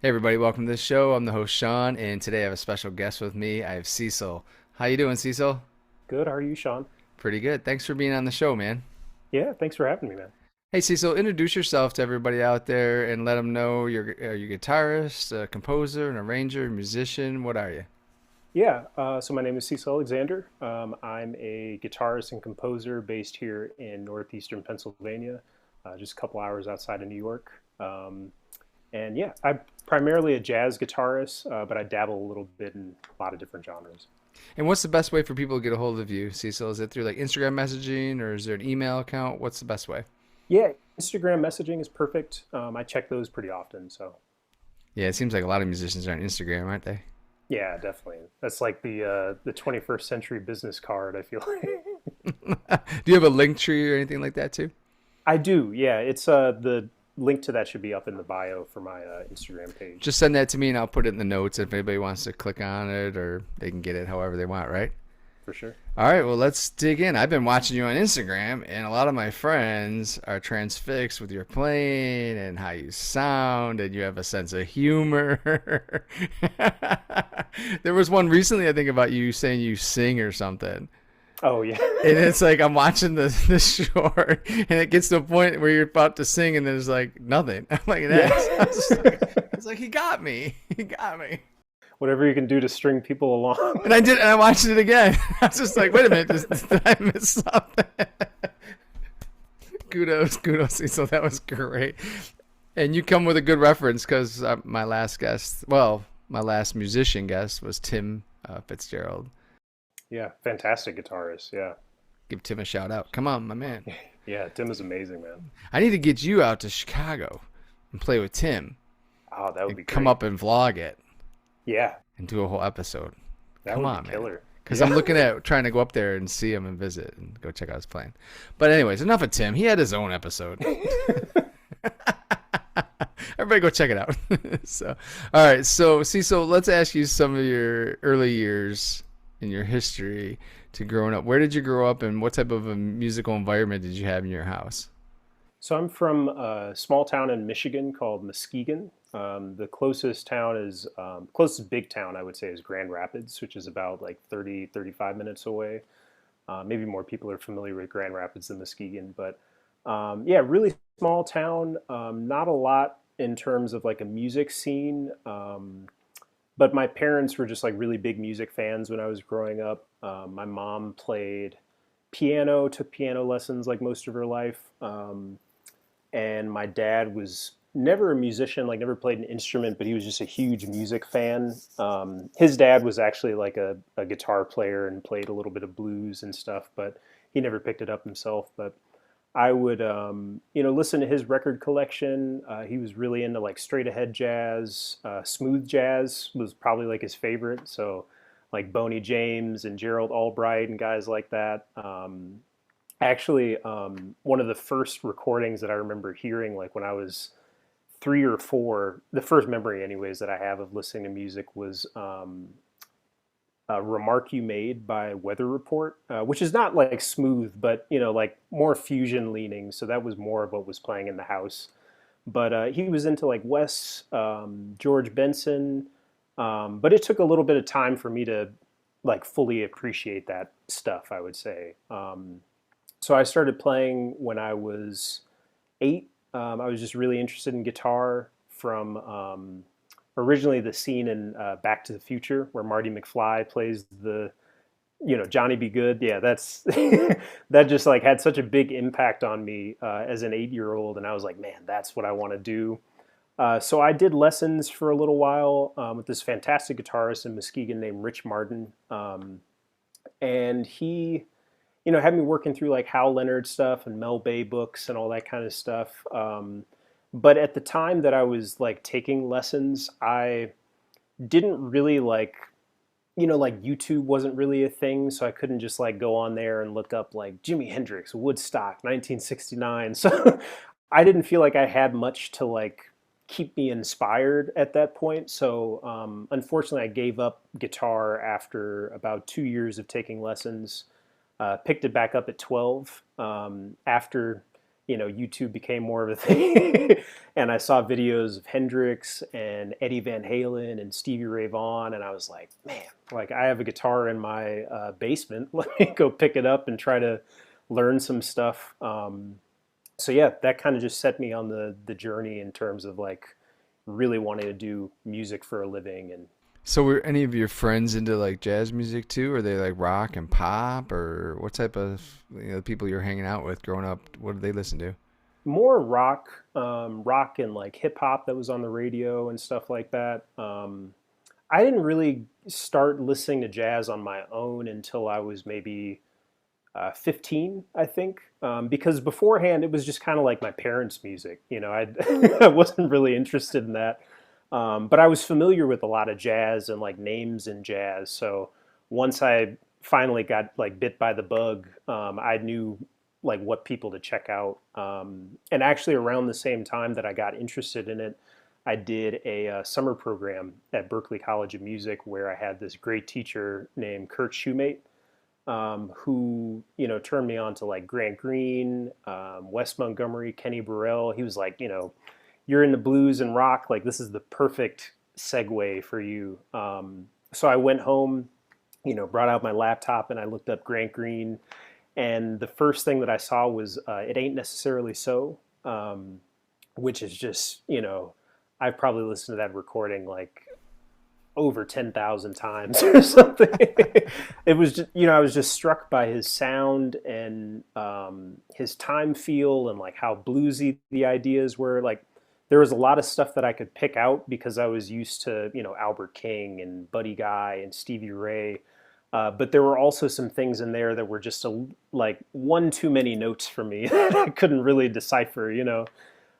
Hey everybody, welcome to the show. I'm the host Shawn, and today I have a special guest with me. I have Cecil. How you doing, Cecil? Good. How are you, Shawn? Pretty good. Thanks for being on the show, man. Yeah, thanks for having me, man. Hey Cecil, introduce yourself to everybody out there and let them know you're a guitarist, a composer, an arranger, musician. What are you? Yeah, so my name is Cecil Alexander. I'm a guitarist and composer based here in northeastern Pennsylvania, just a couple hours outside of New York. And yeah, I'm primarily a jazz guitarist, but I dabble a little bit in a lot of different genres. And what's the best way for people to get a hold of you, Cecil? Is it through like Instagram messaging or is there an email account? What's the best way? Yeah, Instagram messaging is perfect. I check those pretty often, so Yeah, it seems like a lot of musicians are on Instagram, aren't they? yeah, definitely. That's like the 21st century business card, I feel like. Do you have a link tree or anything like that too? I do, yeah. It's the link to that should be up in the bio for my Instagram page. Just send that to me and I'll put it in the notes if anybody wants to click on it or they can get it however they want, right? For sure. All right, well, let's dig in. I've been watching you on Instagram, and a lot of my friends are transfixed with your playing and how you sound, and you have a sense of humor. There was one recently, I think, about you saying you sing or something. Oh yeah. And it's like I'm watching the short, and it gets to a point where you're about to sing, and there's like nothing. I'm like, Yeah. it's like he got me. He got me. Whatever you can do to string people along. And I did, and I watched it again. I was just like, wait a minute, did I miss something? Kudos. So that was great. And you come with a good reference because my last guest, well, my last musician guest was Tim Fitzgerald. Yeah, fantastic guitarist. Yeah. Give Tim a shout out. Come on, my man. Yeah, Tim is amazing, man. I need to get you out to Chicago and play with Tim Oh, that would be and come great. up and vlog it Yeah, and do a whole episode. that Come would be on, man. killer. Because I'm Yeah. looking at trying to go up there and see him and visit and go check out his playing. But anyways, enough of Tim. He had his own episode. Everybody go check it out. So, all right. So, Cecil, let's ask you some of your early years in your history to growing up. Where did you grow up and what type of a musical environment did you have in your house? So I'm from a small town in Michigan called Muskegon. The closest town is closest big town I would say is Grand Rapids, which is about like 35 minutes away. Maybe more people are familiar with Grand Rapids than Muskegon, but yeah, really small town. Not a lot in terms of like a music scene, but my parents were just like really big music fans when I was growing up. My mom played piano, took piano lessons like most of her life, and my dad was never a musician, like never played an instrument, but he was just a huge music fan. His dad was actually like a guitar player and played a little bit of blues and stuff, but he never picked it up himself. But I would, listen to his record collection. He was really into like straight ahead jazz. Smooth jazz was probably like his favorite. So like Boney James and Gerald Albright and guys like that. Actually, one of the first recordings that I remember hearing, like when I was 3 or 4, the first memory, anyways, that I have of listening to music was a Remark You Made by Weather Report, which is not like smooth, but like more fusion leaning. So that was more of what was playing in the house. But he was into like Wes, George Benson, but it took a little bit of time for me to like fully appreciate that stuff, I would say. So I started playing when I was 8. I was just really interested in guitar from originally the scene in Back to the Future where Marty McFly plays Johnny Be Good. Yeah, that's that just like had such a big impact on me as an 8-year-old, and I was like, man, that's what I want to do. So I did lessons for a little while with this fantastic guitarist in Muskegon named Rich Martin, and he had me working through like Hal Leonard stuff and Mel Bay books and all that kind of stuff. But at the time that I was like taking lessons, I didn't really like YouTube wasn't really a thing, so I couldn't just like go on there and look up like Jimi Hendrix, Woodstock, 1969. So I didn't feel like I had much to like keep me inspired at that point. So unfortunately, I gave up guitar after about 2 years of taking lessons. Picked it back up at 12 after YouTube became more of a thing, and I saw videos of Hendrix and Eddie Van Halen and Stevie Ray Vaughan, and I was like, man, like I have a guitar in my basement. Let me go pick it up and try to learn some stuff. So yeah, that kind of just set me on the journey in terms of like really wanting to do music for a living. And So were any of your friends into like jazz music too? Are they like rock and pop, or what type of people you're hanging out with growing up? What did they listen to? more rock and like hip hop that was on the radio and stuff like that. I didn't really start listening to jazz on my own until I was maybe 15, I think, because beforehand it was just kind of like my parents' music. I wasn't really interested in that, but I was familiar with a lot of jazz and like names in jazz. So once I finally got like bit by the bug, I knew like what people to check out. And actually, around the same time that I got interested in it, I did a summer program at Berklee College of Music where I had this great teacher named Kurt Shoemate, who turned me on to like Grant Green, Wes Montgomery, Kenny Burrell. He was like, you're into blues and rock, like this is the perfect segue for you. So I went home, brought out my laptop and I looked up Grant Green, and the first thing that I saw was "It Ain't Necessarily So," which is just I've probably listened to that recording like over 10,000 times or something. It was just, I was just struck by his sound and his time feel and like how bluesy the ideas were. Like there was a lot of stuff that I could pick out because I was used to, Albert King and Buddy Guy and Stevie Ray. But there were also some things in there that were just like one too many notes for me that I couldn't really decipher.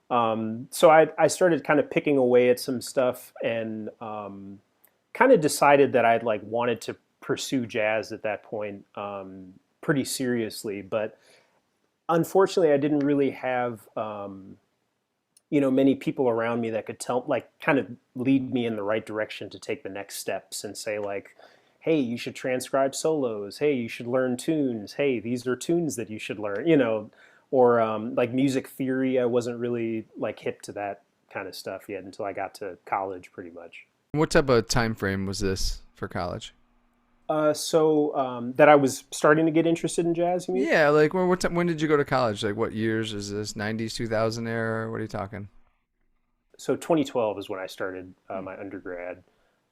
So I started kind of picking away at some stuff and kind of decided that I'd like wanted to pursue jazz at that point pretty seriously. But unfortunately, I didn't really have many people around me that could kind of lead me in the right direction to take the next steps and say like, hey, you should transcribe solos. Hey, you should learn tunes. Hey, these are tunes that you should learn, or like music theory. I wasn't really like hip to that kind of stuff yet until I got to college pretty much. What type of time frame was this for college? So that I was starting to get interested in jazz, you mean? Yeah, like when did you go to college? Like what years is this? 90s, 2000 era? What are you talking? So 2012 is when I started my undergrad.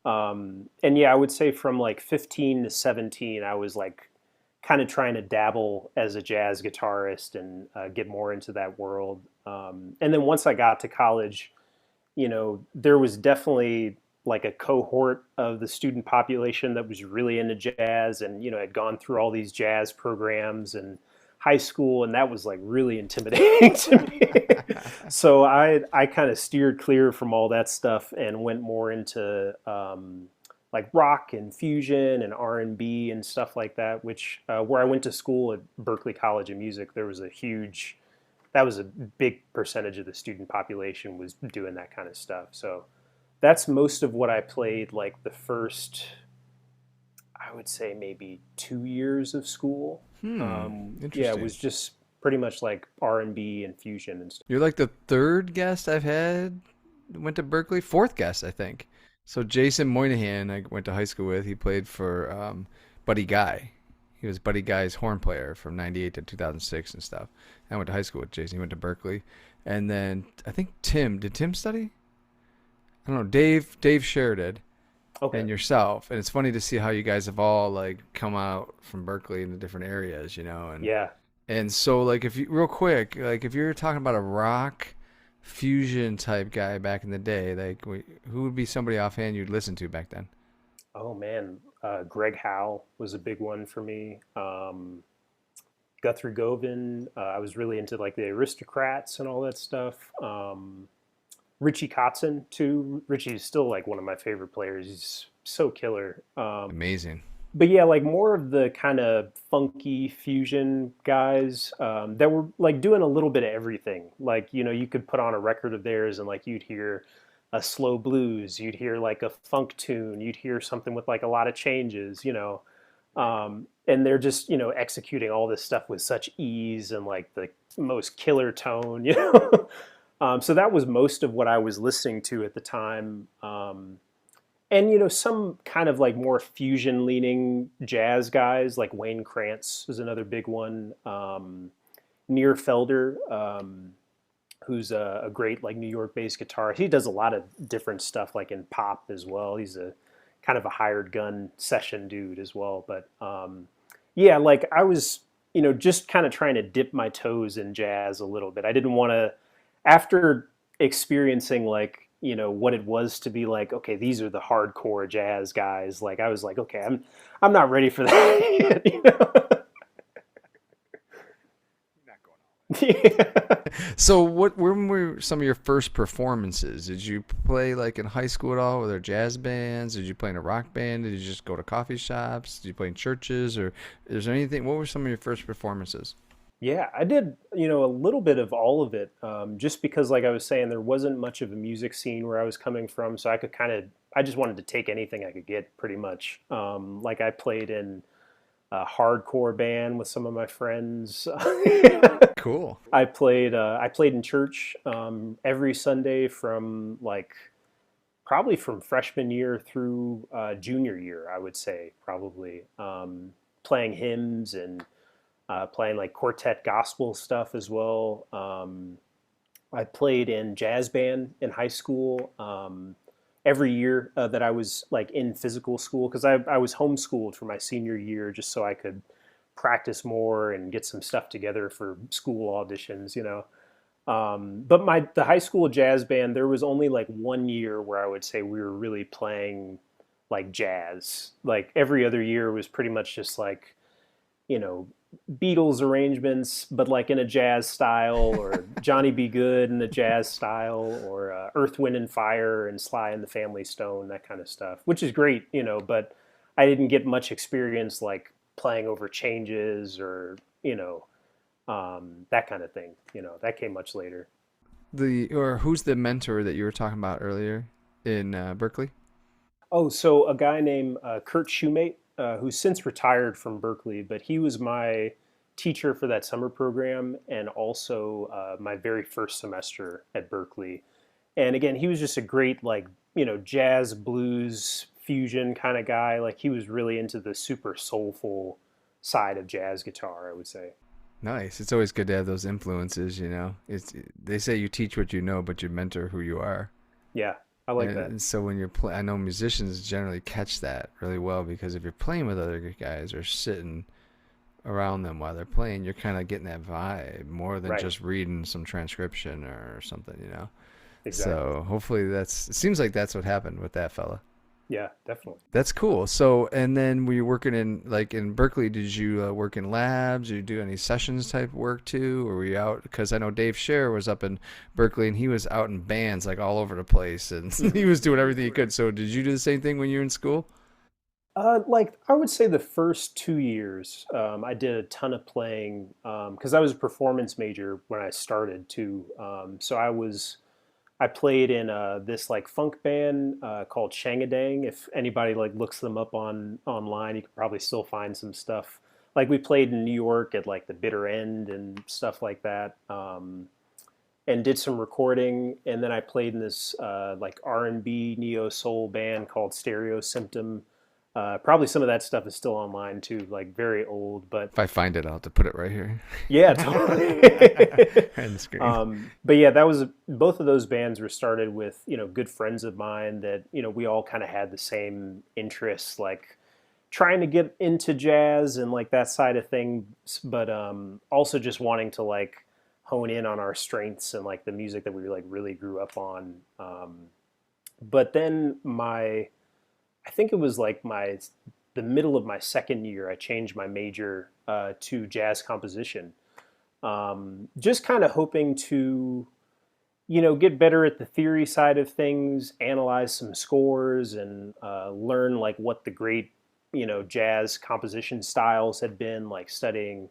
And yeah, I would say from like 15 to 17, I was like kind of trying to dabble as a jazz guitarist and get more into that world. And then once I got to college, there was definitely like a cohort of the student population that was really into jazz and, had gone through all these jazz programs and high school, and that was like really intimidating to me. So I kind of steered clear from all that stuff and went more into like rock and fusion and R&B and stuff like that, which where I went to school at Berklee College of Music, that was a big percentage of the student population was doing that kind of stuff. So that's most of what I played like the first, I would say maybe 2 years of school. Interesting. Yeah, it was just pretty much like R&B and fusion and stuff. You're like the third guest I've had went to Berklee, fourth guest I think. So Jason Moynihan, I went to high school with. He played for Buddy Guy. He was Buddy Guy's horn player from '98 to 2006 and stuff. I went to high school with Jason. He went to Berklee, and then I think Tim. Did Tim study? I don't know. Dave Scher did. Okay. And yourself. And it's funny to see how you guys have all like come out from Berklee into different areas, and Yeah. and so like if you real quick, like if you're talking about a rock fusion type guy back in the day, like who would be somebody offhand you'd listen to back then? Oh man, Greg Howe was a big one for me. Guthrie Govan. I was really into like the Aristocrats and all that stuff. Richie Kotzen too. Richie's still like one of my favorite players. He's so killer. Amazing. But yeah, like more of the kind of funky fusion guys that were like doing a little bit of everything. Like, you could put on a record of theirs and like you'd hear a slow blues, you'd hear like a funk tune, you'd hear something with like a lot of changes, And they're just, executing all this stuff with such ease and like the most killer tone, you know. So that was most of what I was listening to at the time. And some kind of like more fusion leaning jazz guys like Wayne Krantz is another big one. Near Felder, who's a great like New York based guitarist. He does a lot of different stuff like in pop as well. He's a kind of a hired gun session dude as well. But yeah, like I was, just kind of trying to dip my toes in jazz a little bit. I didn't want to, after experiencing like, what it was to be like, okay, these are the hardcore jazz guys. Like I was like, okay, I'm not ready for that yet. Yeah. So when were some of your first performances? Did you play like in high school at all? Were there jazz bands? Did you play in a rock band? Did you just go to coffee shops? Did you play in churches? Or is there anything? What were some of your first performances? Yeah, I did, a little bit of all of it, just because, like I was saying, there wasn't much of a music scene where I was coming from, so I just wanted to take anything I could get, pretty much. Like I played in a hardcore band with some of my friends. Cool. I played in church every Sunday from like probably from freshman year through junior year, I would say probably playing hymns and playing like quartet gospel stuff as well. I played in jazz band in high school every year that I was like in physical school because I was homeschooled for my senior year just so I could practice more and get some stuff together for school auditions. But the high school jazz band, there was only like 1 year where I would say we were really playing like jazz. Like every other year was pretty much just like, you know, Beatles arrangements, but like in a jazz style, or Johnny B. Good in a jazz style, or Earth, Wind, and Fire and Sly and the Family Stone, that kind of stuff, which is great. But I didn't get much experience like playing over changes or, that kind of thing. That came much later. Who's the mentor that you were talking about earlier in Berklee? Oh, so a guy named Kurt Shoemate, who's since retired from Berklee, but he was my teacher for that summer program and also my very first semester at Berklee. And again, he was just a great, like, jazz, blues, fusion kind of guy. Like, he was really into the super soulful side of jazz guitar, I would say. Nice. It's always good to have those influences. They say you teach what you know, but you mentor who you are. Yeah, I like that. And so when you're playing, I know musicians generally catch that really well because if you're playing with other guys or sitting around them while they're playing, you're kind of getting that vibe more than Right. just reading some transcription or something. Exactly. So hopefully it seems like that's what happened with that fella. Yeah, definitely. That's cool. So, and then were you working in Berklee, did you work in labs? Did you do any sessions type work too? Or were you out? Because I know Dave Scher was up in Berklee and he was out in bands like all over the place and he was doing everything he could. So did you do the same thing when you were in school? Like I would say the first 2 years, I did a ton of playing because I was a performance major when I started too. So I played in this like funk band called Shangadang. If anybody like looks them up online, you could probably still find some stuff. Like we played in New York at like the Bitter End and stuff like that, and did some recording. And then I played in this like R&B neo soul band called Stereo Symptom. Probably some of that stuff is still online too, like very old, but If I find it, I'll have to put it right here. yeah, totally. On the screen. But yeah, that was both of those bands were started with good friends of mine that we all kind of had the same interests, like trying to get into jazz and like that side of things, but also just wanting to like hone in on our strengths and like the music that we like really grew up on. But then I think it was like the middle of my second year, I changed my major to jazz composition. Just kind of hoping to, get better at the theory side of things, analyze some scores, and learn like what the great, jazz composition styles had been, like studying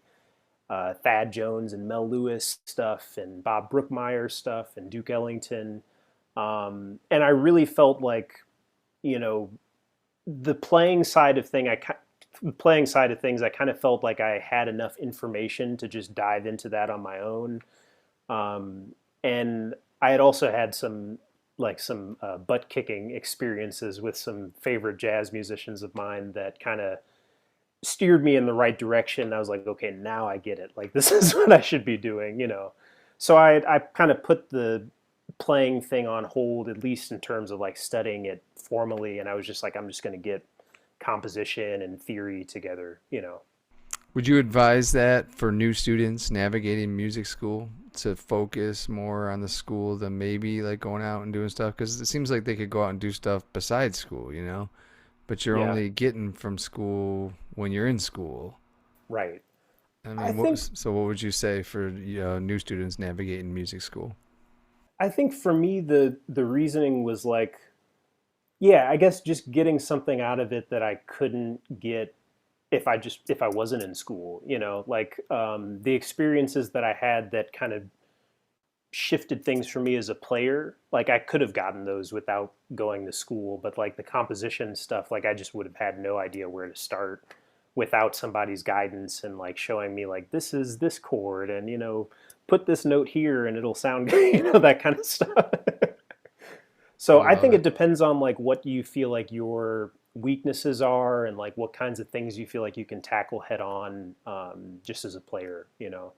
Thad Jones and Mel Lewis stuff, and Bob Brookmeyer stuff, and Duke Ellington. And I really felt like, you know, the playing side of thing, playing side of things, I kind of felt like I had enough information to just dive into that on my own. And I had also had some butt kicking experiences with some favorite jazz musicians of mine that kind of steered me in the right direction. I was like, okay, now I get it. Like this is what I should be doing, you know. So I kind of put the playing thing on hold, at least in terms of like studying it formally. And I was just like, I'm just going to get composition and theory together, you know. Would you advise that for new students navigating music school to focus more on the school than maybe like going out and doing stuff? Because it seems like they could go out and do stuff besides school, you know, but you're Yeah, only getting from school when you're in school. right. I I mean, think so what would you say for new students navigating music school? I think for me the reasoning was like, yeah, I guess just getting something out of it that I couldn't get if I wasn't in school, you know, like the experiences that I had that kind of shifted things for me as a player. Like I could have gotten those without going to school, but like the composition stuff, like I just would have had no idea where to start without somebody's guidance and like showing me like this is this chord and you know put this note here and it'll sound good, you know, that kind of stuff. I So I love think it it. depends on like what you feel like your weaknesses are and like what kinds of things you feel like you can tackle head on, just as a player, you know.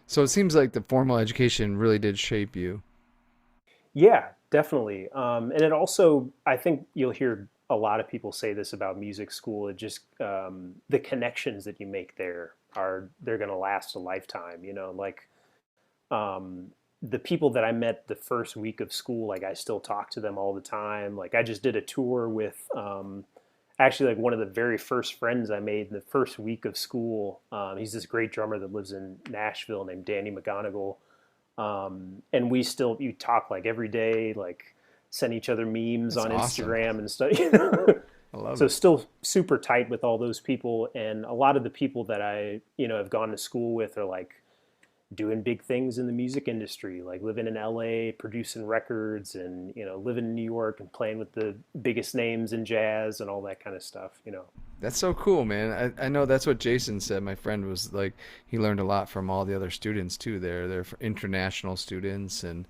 So it seems like the formal education really did shape you. Yeah, definitely. And it also, I think you'll hear a lot of people say this about music school. It just the connections that you make there are they're going to last a lifetime. You know, like the people that I met the first week of school, like I still talk to them all the time. Like I just did a tour with actually like one of the very first friends I made in the first week of school. He's this great drummer that lives in Nashville named Danny McGonigal. And we still you talk like every day, like send each other memes That's on awesome. Instagram and stuff. You know? I love So it. still super tight with all those people, and a lot of the people that I have gone to school with are like doing big things in the music industry, like living in LA, producing records, and living in New York and playing with the biggest names in jazz and all that kind of stuff. That's so cool, man. I know that's what Jason said. My friend was like, he learned a lot from all the other students too. They're international students, and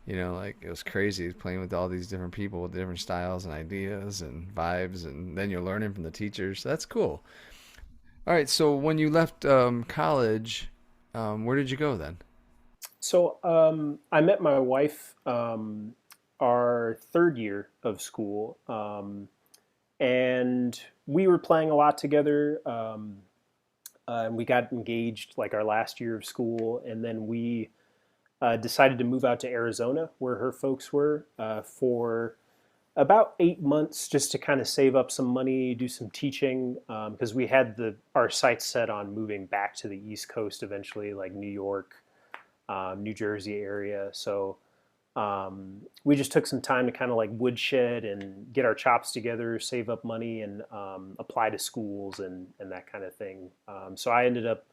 like it was crazy playing with all these different people with different styles and ideas and vibes, and then you're learning from the teachers. So that's cool. All right, so when you left college, where did you go then? So I met my wife our third year of school, and we were playing a lot together. And we got engaged like our last year of school, and then we decided to move out to Arizona, where her folks were, for about 8 months, just to kind of save up some money, do some teaching, because we had our sights set on moving back to the East Coast eventually, like New York, New Jersey area. So we just took some time to kind of like woodshed and get our chops together, save up money, and apply to schools and that kind of thing. So I ended up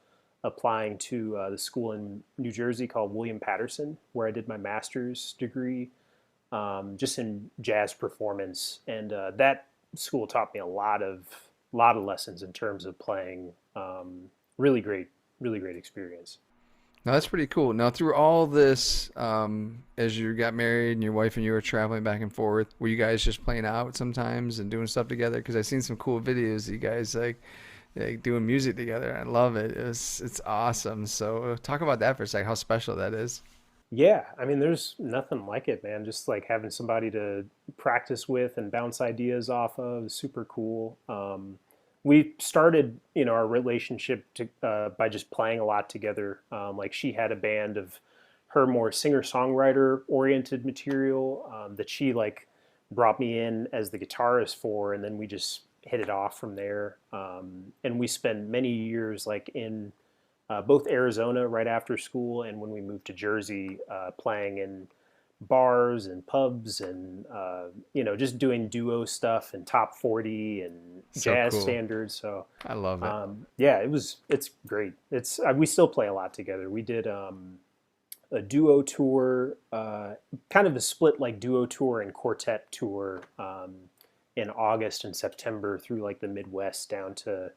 applying to the school in New Jersey called William Patterson, where I did my master's degree, just in jazz performance, and that school taught me a lot of lessons in terms of playing. Really great, really great experience. Now that's pretty cool. Now through all this, as you got married and your wife and you were traveling back and forth, were you guys just playing out sometimes and doing stuff together? Because I've seen some cool videos of you guys like doing music together. I love it. It's awesome. So talk about that for a second. How special that is. Yeah, I mean, there's nothing like it, man. Just like having somebody to practice with and bounce ideas off of is super cool. We started, our relationship by just playing a lot together. Like she had a band of her more singer-songwriter oriented material that she like brought me in as the guitarist for, and then we just hit it off from there. And we spent many years like in both Arizona right after school and when we moved to Jersey, playing in bars and pubs and just doing duo stuff and top 40 and So jazz cool. standards. So I love it. yeah, it's great. It's we still play a lot together. We did a duo tour, kind of a split like duo tour and quartet tour, in August and September through like the Midwest down to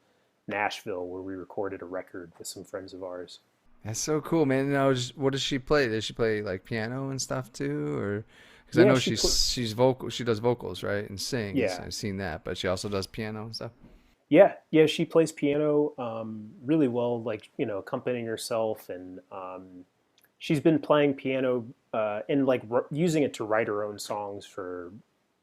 Nashville, where we recorded a record with some friends of ours. That's so cool, man. Now, what does she play? Does she play like piano and stuff too, or because I Yeah, know she's vocal, she does vocals, right, and sings. yeah, I've seen that, but she also does piano and stuff. yeah. She plays piano really well, like accompanying herself, and she's been playing piano and like using it to write her own songs for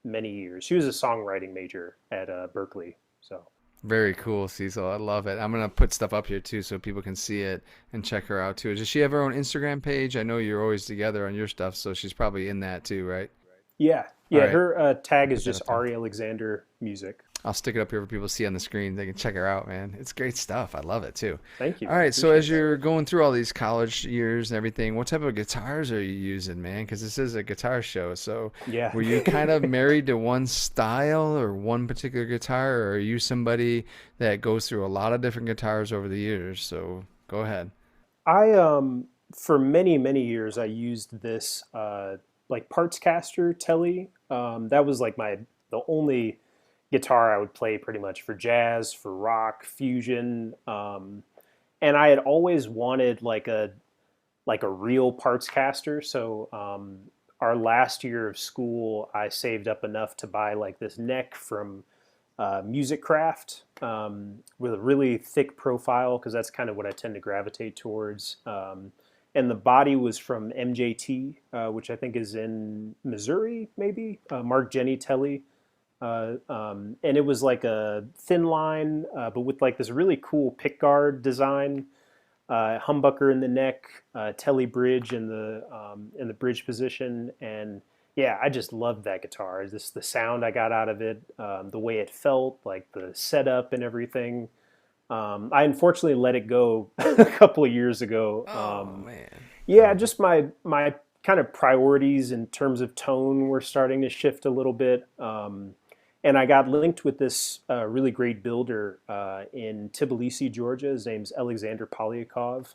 many years. She was a songwriting major at Berklee, so Very cool, Cecil. I love it. I'm gonna put stuff up here too, so people can see it and check her out too. Does she have her own Instagram page? I know you're always together on your stuff, so she's probably in that too, right? yeah, All yeah. right, Her tag is put that just up there. Ari Alexander Music. I'll stick it up here for people to see on the screen. They can check her out, man. It's great stuff. I love it too. Thank you, All right, so appreciate as that. you're going through all these college years and everything, what type of guitars are you using, man? Because this is a guitar show. So Yeah. were you kind of married to one style or one particular guitar, or are you somebody that goes through a lot of different guitars over the years? So go ahead. I for many years I used this like parts caster telly. That was like the only guitar I would play pretty much for jazz, for rock, fusion. And I had always wanted like a real parts caster. So our last year of school, I saved up enough to buy like this neck from Music Craft with a really thick profile because that's kind of what I tend to gravitate towards. And the body was from MJT, which I think is in Missouri, maybe Mark Jenny Telly. And it was like a thin line, but with like this really cool pickguard design, humbucker in the neck, telly bridge in the bridge position, and yeah, I just loved that guitar. Just the sound I got out of it, the way it felt, like the setup and everything. I unfortunately let it go a couple of years ago. Oh man. Yeah, just my kind of priorities in terms of tone were starting to shift a little bit. And I got linked with this really great builder in Tbilisi, Georgia. His name's Alexander Polyakov.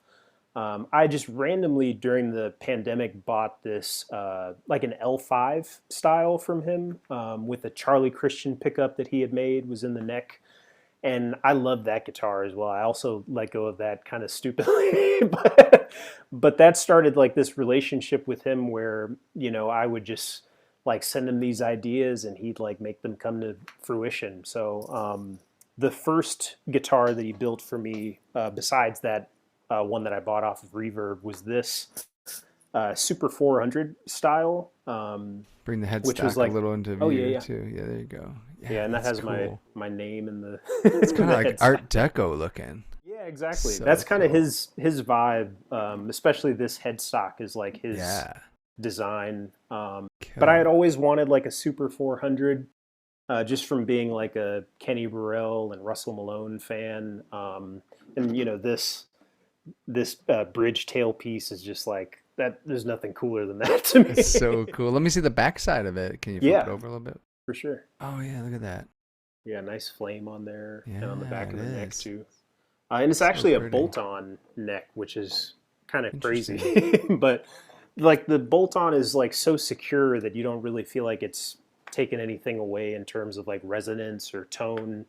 I just randomly during the pandemic bought this like an L5 style from him with a Charlie Christian pickup that he had made was in the neck. And I love that guitar as well. I also let go of that kind of stupidly, but that started like this relationship with him where I would just like send him these ideas and he'd like make them come to fruition. So the first guitar that he built for me, besides that one that I bought off of Reverb, was this Super 400 style, Bring the which was headstock a like, little into oh yeah, view yeah, too. Yeah, there you go. yeah, Yeah, and that that's has my cool. my name in the It's the kind of like headstock. Art Deco looking. Yeah, exactly. So That's kind of cool. his vibe. Especially this headstock is like his Yeah. design. But I had Cool. always wanted like a Super 400, just from being like a Kenny Burrell and Russell Malone fan. And this bridge tailpiece is just like that. There's nothing cooler than that to It's so me. cool. Let me see the back side of it. Can you flip it Yeah, over a little bit? for sure. Oh yeah, look at that. Yeah, nice flame on there and on the Yeah, back it of the neck is. too. And it's So actually a pretty. bolt-on neck, which is kind of Interesting. crazy. But like the bolt-on is like so secure that you don't really feel like it's taken anything away in terms of like resonance or tone.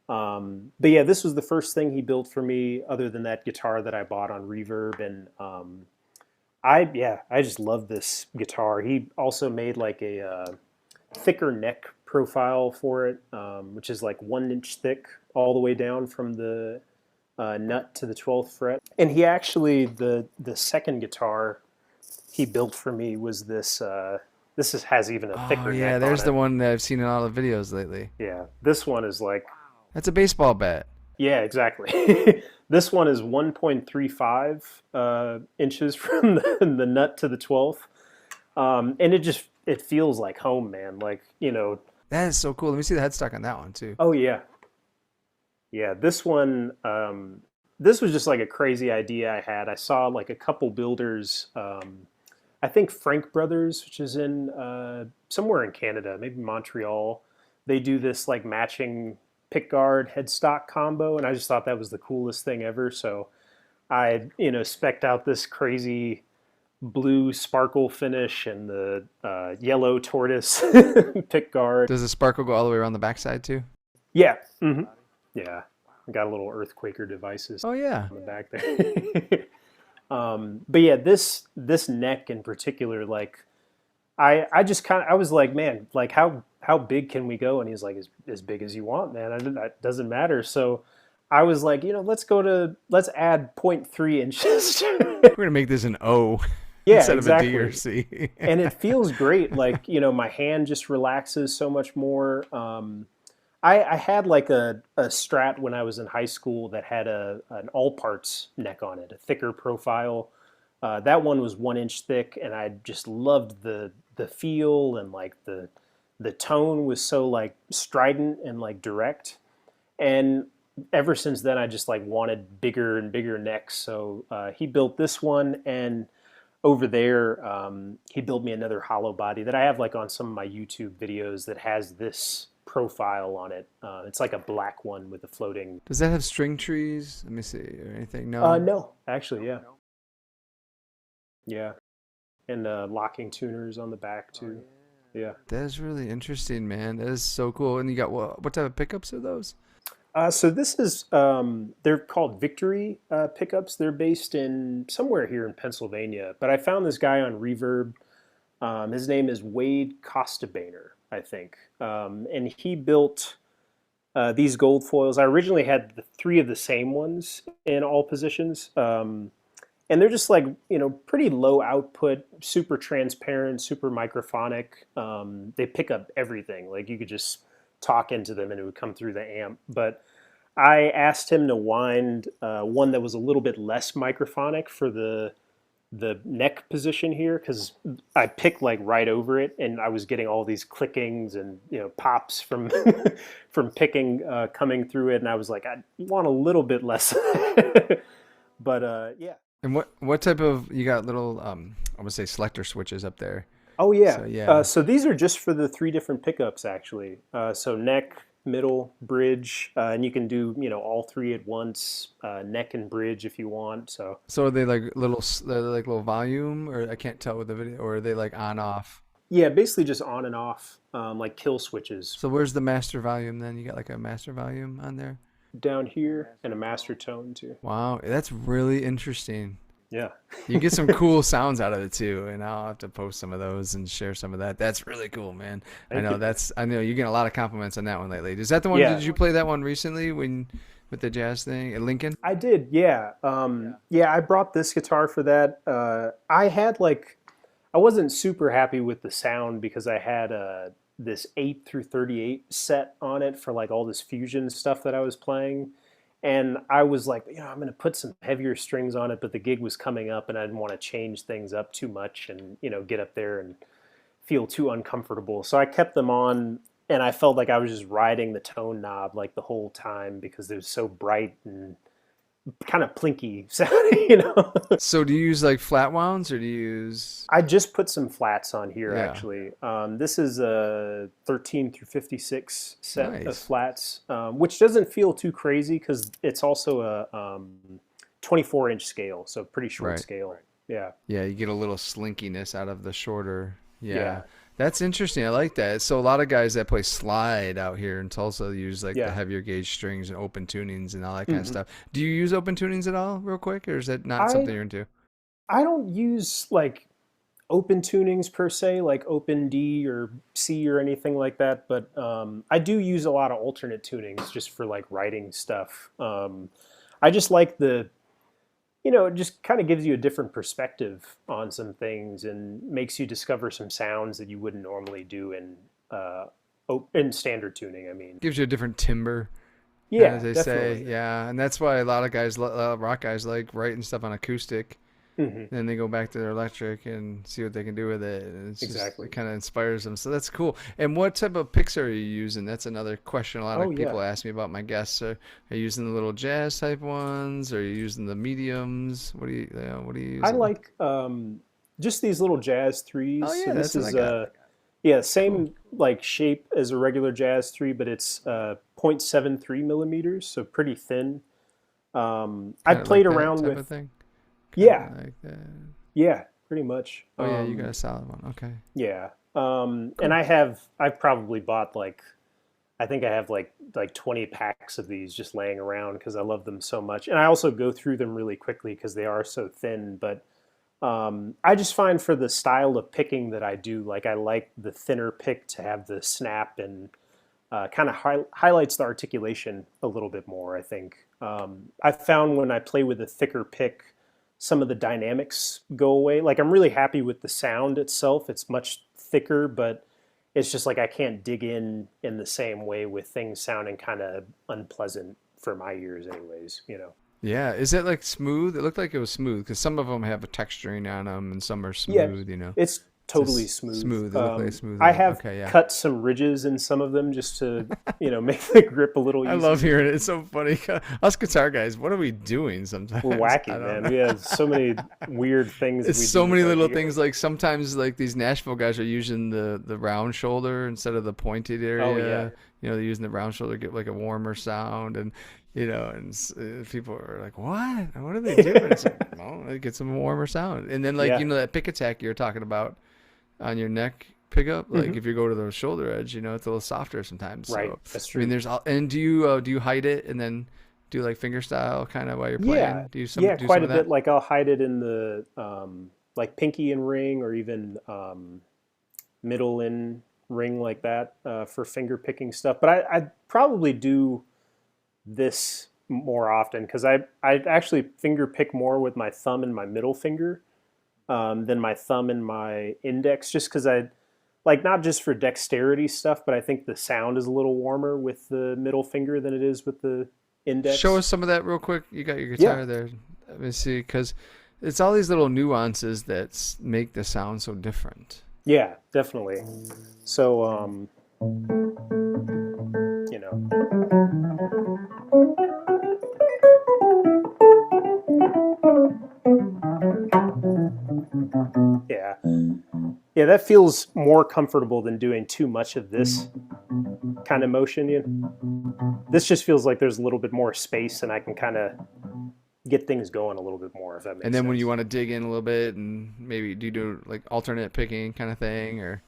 But yeah, this was the first thing he built for me, other than that guitar that I bought on Reverb, and I just love this guitar. He also made like a thicker neck profile for it, which is like 1 inch thick all the way down from the nut to the 12th fret. And he actually the second guitar he built for me was this. Has even a Oh thicker yeah, neck on there's the it. one that I've seen in all the videos lately. Yeah, this one is like That's a baseball bat. yeah, exactly. This one is 1.35 inches from the nut to the 12th, and it feels like home, man. Like That is so cool. Let me see the headstock on that one too. oh yeah, yeah. This one, this was just like a crazy idea I had. I saw like a couple builders. I think Frank Brothers, which is in somewhere in Canada, maybe Montreal. They do this like matching pickguard headstock combo, and I just thought that was the coolest thing ever. So I, spec'd out this crazy blue sparkle finish and the yellow tortoise pick guard. Does the sparkle go all the way around the backside too? Yeah. Yeah. I got a little earthquaker devices Oh yeah. on the back there. But yeah, this neck in particular, like I just kind of I was like, man, like how big can we go? And he's like, as big as you want, man. That doesn't matter. So I was like, let's add zero point 0.3 inches. We're gonna make this an O Yeah, instead exactly. of a D or C. And it feels great. Like, my hand just relaxes so much more. I had like a Strat when I was in high school that had an all parts neck on it, a thicker profile. That one was 1 inch thick, and I just loved the feel, and like the tone was so like strident and like direct. And ever since then, I just like wanted bigger and bigger necks. So he built this one, and over there, he built me another hollow body that I have like on some of my YouTube videos that has this profile on it. It's like a black one with a floating. Does that have string trees? Let me see, or anything? No. No, actually, yeah, yeah, and locking tuners on the back too. Yeah. That's really interesting, man. That is so cool. And you got what type of pickups are those? So this is, they're called Victory pickups. They're based in somewhere here in Pennsylvania. But I found this guy on Reverb. His name is Wade Costabaner, I think. And he built these gold foils. I originally had three of the same ones in all positions. And they're just like, pretty low output, super transparent, super microphonic. They pick up everything. Like you could just talk into them and it would come through the amp. But I asked him to wind one that was a little bit less microphonic for the neck position here, because I picked like right over it, and I was getting all these clickings and pops from from picking coming through it, and I was like, I want a little bit less. But yeah. And what type of, you got little I would say selector switches up there? Oh yeah. So, yeah. So these are just for the three different pickups actually. So neck, middle, bridge, and you can do all three at once, neck and bridge if you want. So are they like little volume, or I can't tell with the video, or are they like on off? Yeah, basically just on and off, like kill switches. So where's the master volume then? You got like a master volume on there? Down here, and a master tone too. Wow, that's really interesting. Yeah. You get some cool sounds out of it too, and I'll have to post some of those and share some of that. That's really cool, man. I know you're getting a lot of compliments on that one lately. Is that the one? Yeah. Did you play that one recently with the jazz thing at Lincoln? I did, yeah. Yeah, I brought this guitar for that. I wasn't super happy with the sound because I had this 8 through 38 set on it for like all this fusion stuff that I was playing. And I was like, I'm going to put some heavier strings on it, but the gig was coming up and I didn't want to change things up too much and, get up there and feel too uncomfortable. So I kept them on, and I felt like I was just riding the tone knob like the whole time because it was so bright and kind of plinky sounding, So do you use like flat wounds, or do you use... I just put some flats on here, Yeah. actually. This is a 13 through 56 set of Nice. flats, which doesn't feel too crazy because it's also a 24-inch scale, so pretty short Right. scale. Yeah. Yeah, you get a little slinkiness out of the shorter. Yeah. That's interesting. I like that. So a lot of guys that play slide out here in Tulsa use like the heavier gauge strings and open tunings and all that kind of stuff. Do you use open tunings at all, real quick, or is that not something you're into? I don't use like open tunings per se, like open D or C or anything like that, but I do use a lot of alternate tunings just for like writing stuff. I just like it just kind of gives you a different perspective on some things and makes you discover some sounds that you wouldn't normally do in standard tuning. I mean, Gives you a different timbre, yeah, as they definitely. say. Yeah, and that's why a lot of guys, rock guys, like writing stuff on acoustic. Mm-hmm. Then they go back to their electric and see what they can do with it. And it's Exactly. Just, it kind of inspires them. So that's cool. And what type of picks are you using? That's another question a lot of people ask me about my guests. Are you using the little jazz type ones? Or are you using the mediums? What do you using? I like just these little jazz threes. Oh, yeah, So that's this what is I got. same like shape as a regular jazz three, but it's 0.73 millimeters, so pretty thin. I Kinda played like that around type with of thing? yeah, Like that. yeah, pretty much. Oh yeah, you got a solid one. Okay. Yeah. And Cool. I've probably bought like, I think I have like 20 packs of these just laying around because I love them so much. And I also go through them really quickly because they are so thin. But I just find for the style of picking that I do, like I like the thinner pick to have the snap and kind of highlights the articulation a little bit more, I think. I found when I play with a thicker pick, some of the dynamics go away. Like I'm really happy with the sound itself. It's much thicker, but it's just like I can't dig in the same way with things sounding kind of unpleasant for my ears anyways, you know. Yeah. Is it like smooth? It looked like it was smooth because some of them have a texturing on them and some are Yeah, smooth. You know, it's it's totally just smooth. smooth. It looked like smooth. I have Okay. Yeah. cut some ridges in some of them just to, make the grip a little I love easier. hearing it. It's so funny. Us guitar guys, what are we doing We're sometimes? I wacky, don't man. know. We have so many weird things It's we so do many with our little gear. things. Like sometimes, like these Nashville guys are using the round shoulder instead of the pointed Oh yeah, area. You know, they're using the round shoulder to get like a warmer sound, and people are like, "What? What are they doing?" It's like, well, it gets them a warmer sound. And then like yeah. that pick attack you're talking about on your neck pickup. Like Hmm. if you go to the shoulder edge, it's a little softer sometimes. Right, So that's I mean, true. there's all. And do you hide it and then do like finger style kind of while you're Yeah, playing? Do you yeah, do some quite a of bit. that? Like I'll hide it in the like pinky and ring, or even middle in ring like that for finger picking stuff. But I probably do this more often because I actually finger pick more with my thumb and my middle finger than my thumb and my index, just because I like not just for dexterity stuff, but I think the sound is a little warmer with the middle finger than it is with the Show index. us some of that real quick. You got your Yeah, guitar there. Let me see, because it's all these little nuances that make the sound so different. yeah, definitely. So, you know, yeah, yeah, that feels more comfortable than doing too much of this kind of motion. This just feels like there's a little bit more space, and I can kind of get things going a little bit more, if that And makes then when you sense. want to dig in a little bit and maybe do you do like alternate picking kind of thing or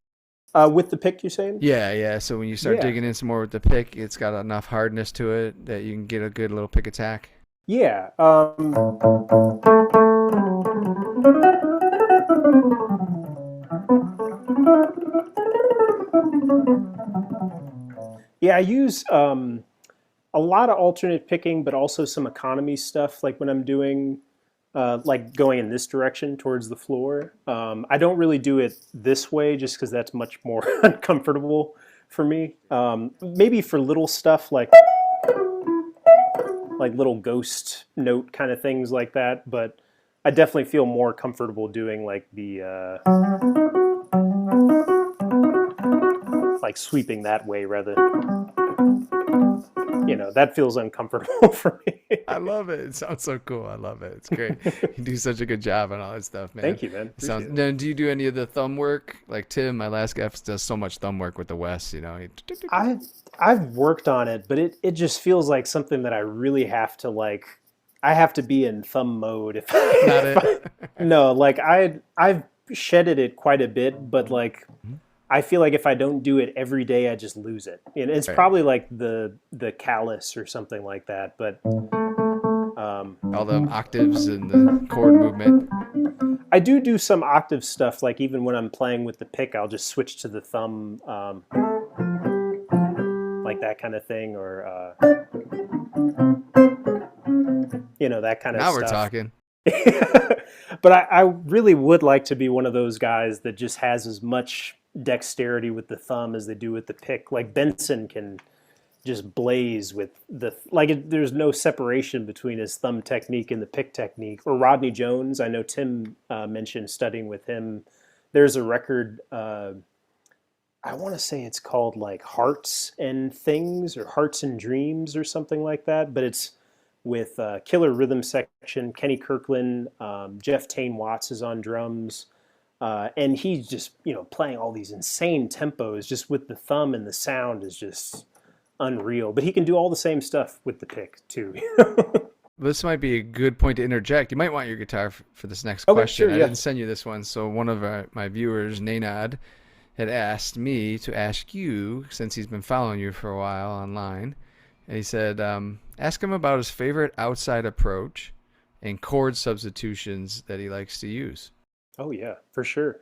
With the pick, you're saying? yeah, yeah. So when you start Yeah, digging in some more with the pick, it's got enough hardness to it that you can get a good little pick attack. yeah. Yeah, I use a lot of alternate picking, but also some economy stuff. Like when I'm doing, like going in this direction towards the floor. I don't really do it this way, just because that's much more uncomfortable for me. Maybe for little stuff like little ghost note kind of things like that. But I definitely feel more comfortable doing like the like sweeping that way rather. That feels uncomfortable for me. I love it. It sounds so cool. I love it. It's great. You do such a good job on all that stuff, man. Thank you, man. It sounds. Appreciate it. Then do you do any of the thumb work? Like Tim, my last guy, does so much thumb work with the West. I I've worked on it, but it just feels like something that I really have to like. I have to be in thumb mode if, Not if it. no, like I've shedded it quite a bit, but like I feel like if I don't do it every day, I just lose it. And it's Right. probably like the callus or something like that. But All the octaves and the chord movement. I do some octave stuff. Like even when I'm playing with the pick, I'll just switch to the thumb, like that kind of thing, or that kind of Now we're stuff. talking. But I really would like to be one of those guys that just has as much dexterity with the thumb as they do with the pick. Like Benson can just blaze with there's no separation between his thumb technique and the pick technique. Or Rodney Jones, I know Tim mentioned studying with him. There's a record, I want to say it's called like Hearts and Things or Hearts and Dreams or something like that, but it's with Killer Rhythm Section, Kenny Kirkland, Jeff Tane Watts is on drums, and he's just playing all these insane tempos just with the thumb, and the sound is just unreal. But he can do all the same stuff with the pick too. this might be a good point to interject. You might want your guitar for this next Okay, question. sure, I yeah. didn't send you this one, so one of my viewers, Nanad, had asked me to ask you, since he's been following you for a while online, and he said, ask him about his favorite outside approach and chord substitutions that he likes to use. Oh yeah, for sure.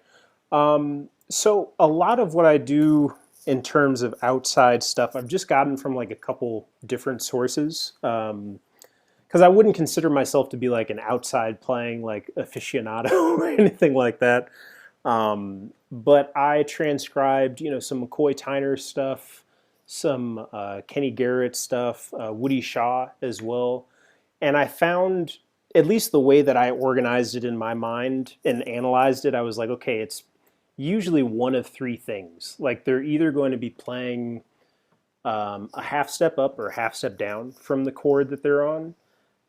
So a lot of what I do in terms of outside stuff, I've just gotten from like a couple different sources. Because I wouldn't consider myself to be like an outside playing like aficionado or anything like that. But I transcribed, some McCoy Tyner stuff, some Kenny Garrett stuff, Woody Shaw as well, and I found at least the way that I organized it in my mind and analyzed it, I was like, okay, it's usually one of three things. Like they're either going to be playing a half step up or a half step down from the chord that they're on,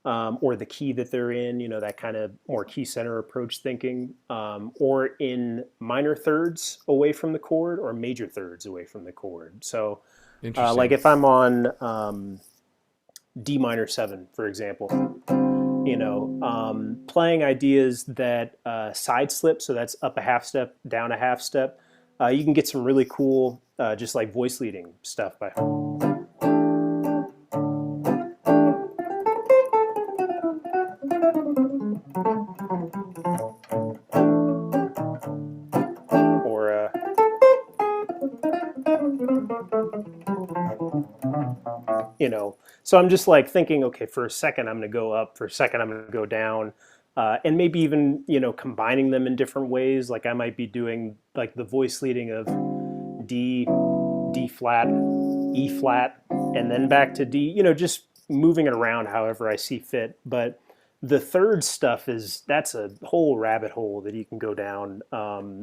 or the key that they're in, that kind of more key center approach thinking, or in minor thirds away from the chord or major thirds away from the chord. So, like Interesting. if I'm on D minor 7, for example, playing ideas that side slip, so that's up a half step, down a half step, you can get some really cool, just like voice leading stuff by. Or so I'm just like thinking, okay, for a second I'm going to go up, for a second I'm going to go down, and maybe even combining them in different ways. Like I might be doing like the voice leading of D, D flat, E flat, and then back to D. Just moving it around however I see fit. But the third stuff that's a whole rabbit hole that you can go down.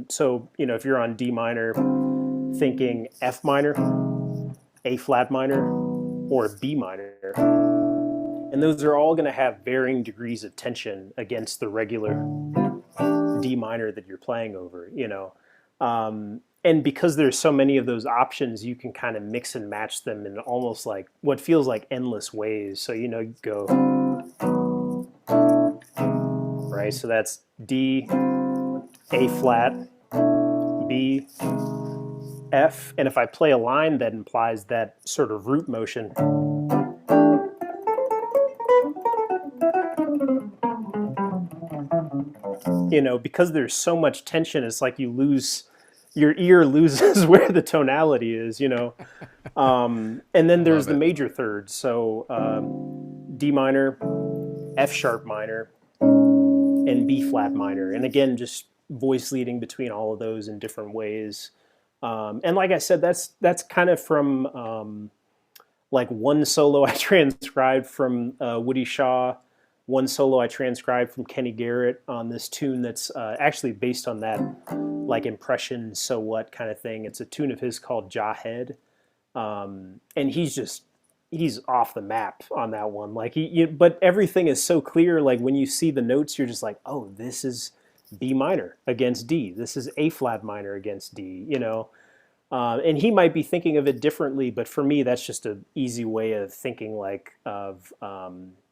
So if you're on D minor, thinking F minor, A flat minor, or B minor. And those are all going to have varying degrees of tension against the regular D minor that you're playing over. And because there's so many of those options, you can kind of mix and match them in almost like what feels like endless ways. So, you go, right? So that's D, A flat, B, F. And if I play a line that implies that sort of root motion, because there's so much tension, it's like your ear loses where the tonality is. And then there's the major thirds. So D minor, F sharp minor, and B flat minor. And again, just voice leading between all of those in different ways. And like I said, that's kind of from like one solo I transcribed from Woody Shaw, one solo I transcribed from Kenny Garrett on this tune that's actually based on that like impression, so what kind of thing. It's a tune of his called Jawhead. And he's off the map on that one. Like but everything is so clear. Like when you see the notes, you're just like, oh, this is B minor against D. This is A flat minor against D. And he might be thinking of it differently, but for me, that's just an easy way of thinking, like of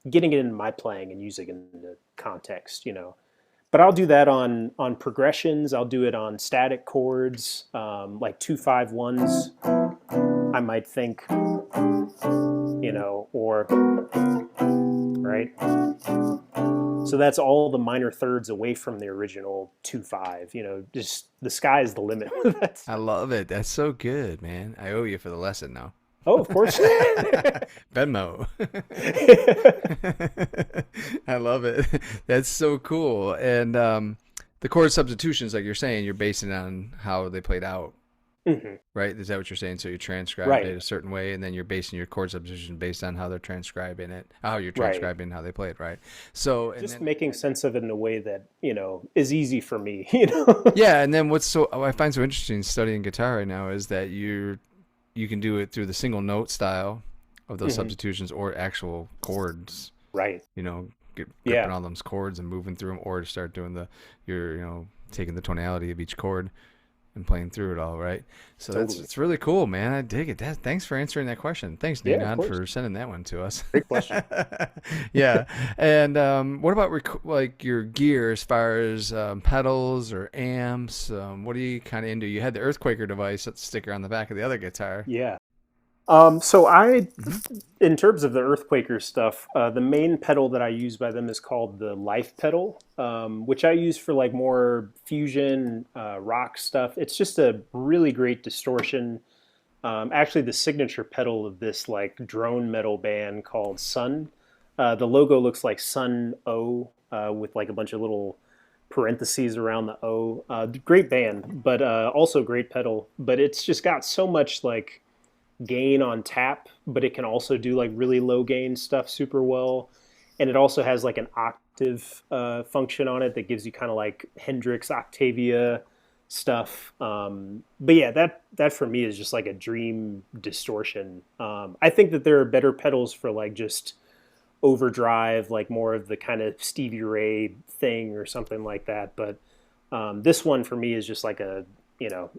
getting it into my playing and using it in the context. But I'll do that on progressions. I'll do it on static chords, like 2-5-1s. I might think, or right. So that's all the minor thirds away from the original 2-5. Just the sky is the limit with that. I love it. That's so good, man. I owe you for the lesson now. Oh, of course. Venmo. I love it. That's so cool. And the chord substitutions, like you're saying, you're basing it on how they played out. Mm-hmm. Right? Is that what you're saying? So you transcribed it a certain way, and then you're basing your chord substitution based on how they're transcribing it, how you're transcribing how they play it, right? So just making sense of it in a way that is easy for me. Yeah, and then what I find so interesting studying guitar right now is that you can do it through the single note style of those substitutions or actual chords, right? Gripping all those chords and moving through them, or to start doing you're taking the tonality of each chord and playing through it all, right? So Totally. it's really cool, man. I dig it. Thanks for answering that question. Thanks, Yeah, of Ninon, course. for sending that one to us. Great question. Yeah. And what about like your gear as far as pedals or amps? What are you kind of into? You had the Earthquaker device, that sticker on the back of the other guitar. Yeah. So Hmm. in terms of the Earthquaker stuff, the main pedal that I use by them is called the Life pedal, which I use for like more fusion rock stuff. It's just a really great distortion. Actually, the signature pedal of this like drone metal band called Sun. The logo looks like Sun O with like a bunch of little parentheses around the O. Great band, but also great pedal. But it's just got so much like gain on tap, but it can also do like really low gain stuff super well. And it also has like an octave function on it that gives you kind of like Hendrix Octavia stuff. But yeah, that for me is just like a dream distortion. I think that there are better pedals for like just overdrive, like more of the kind of Stevie Ray thing or something like that. But this one for me is just like a you know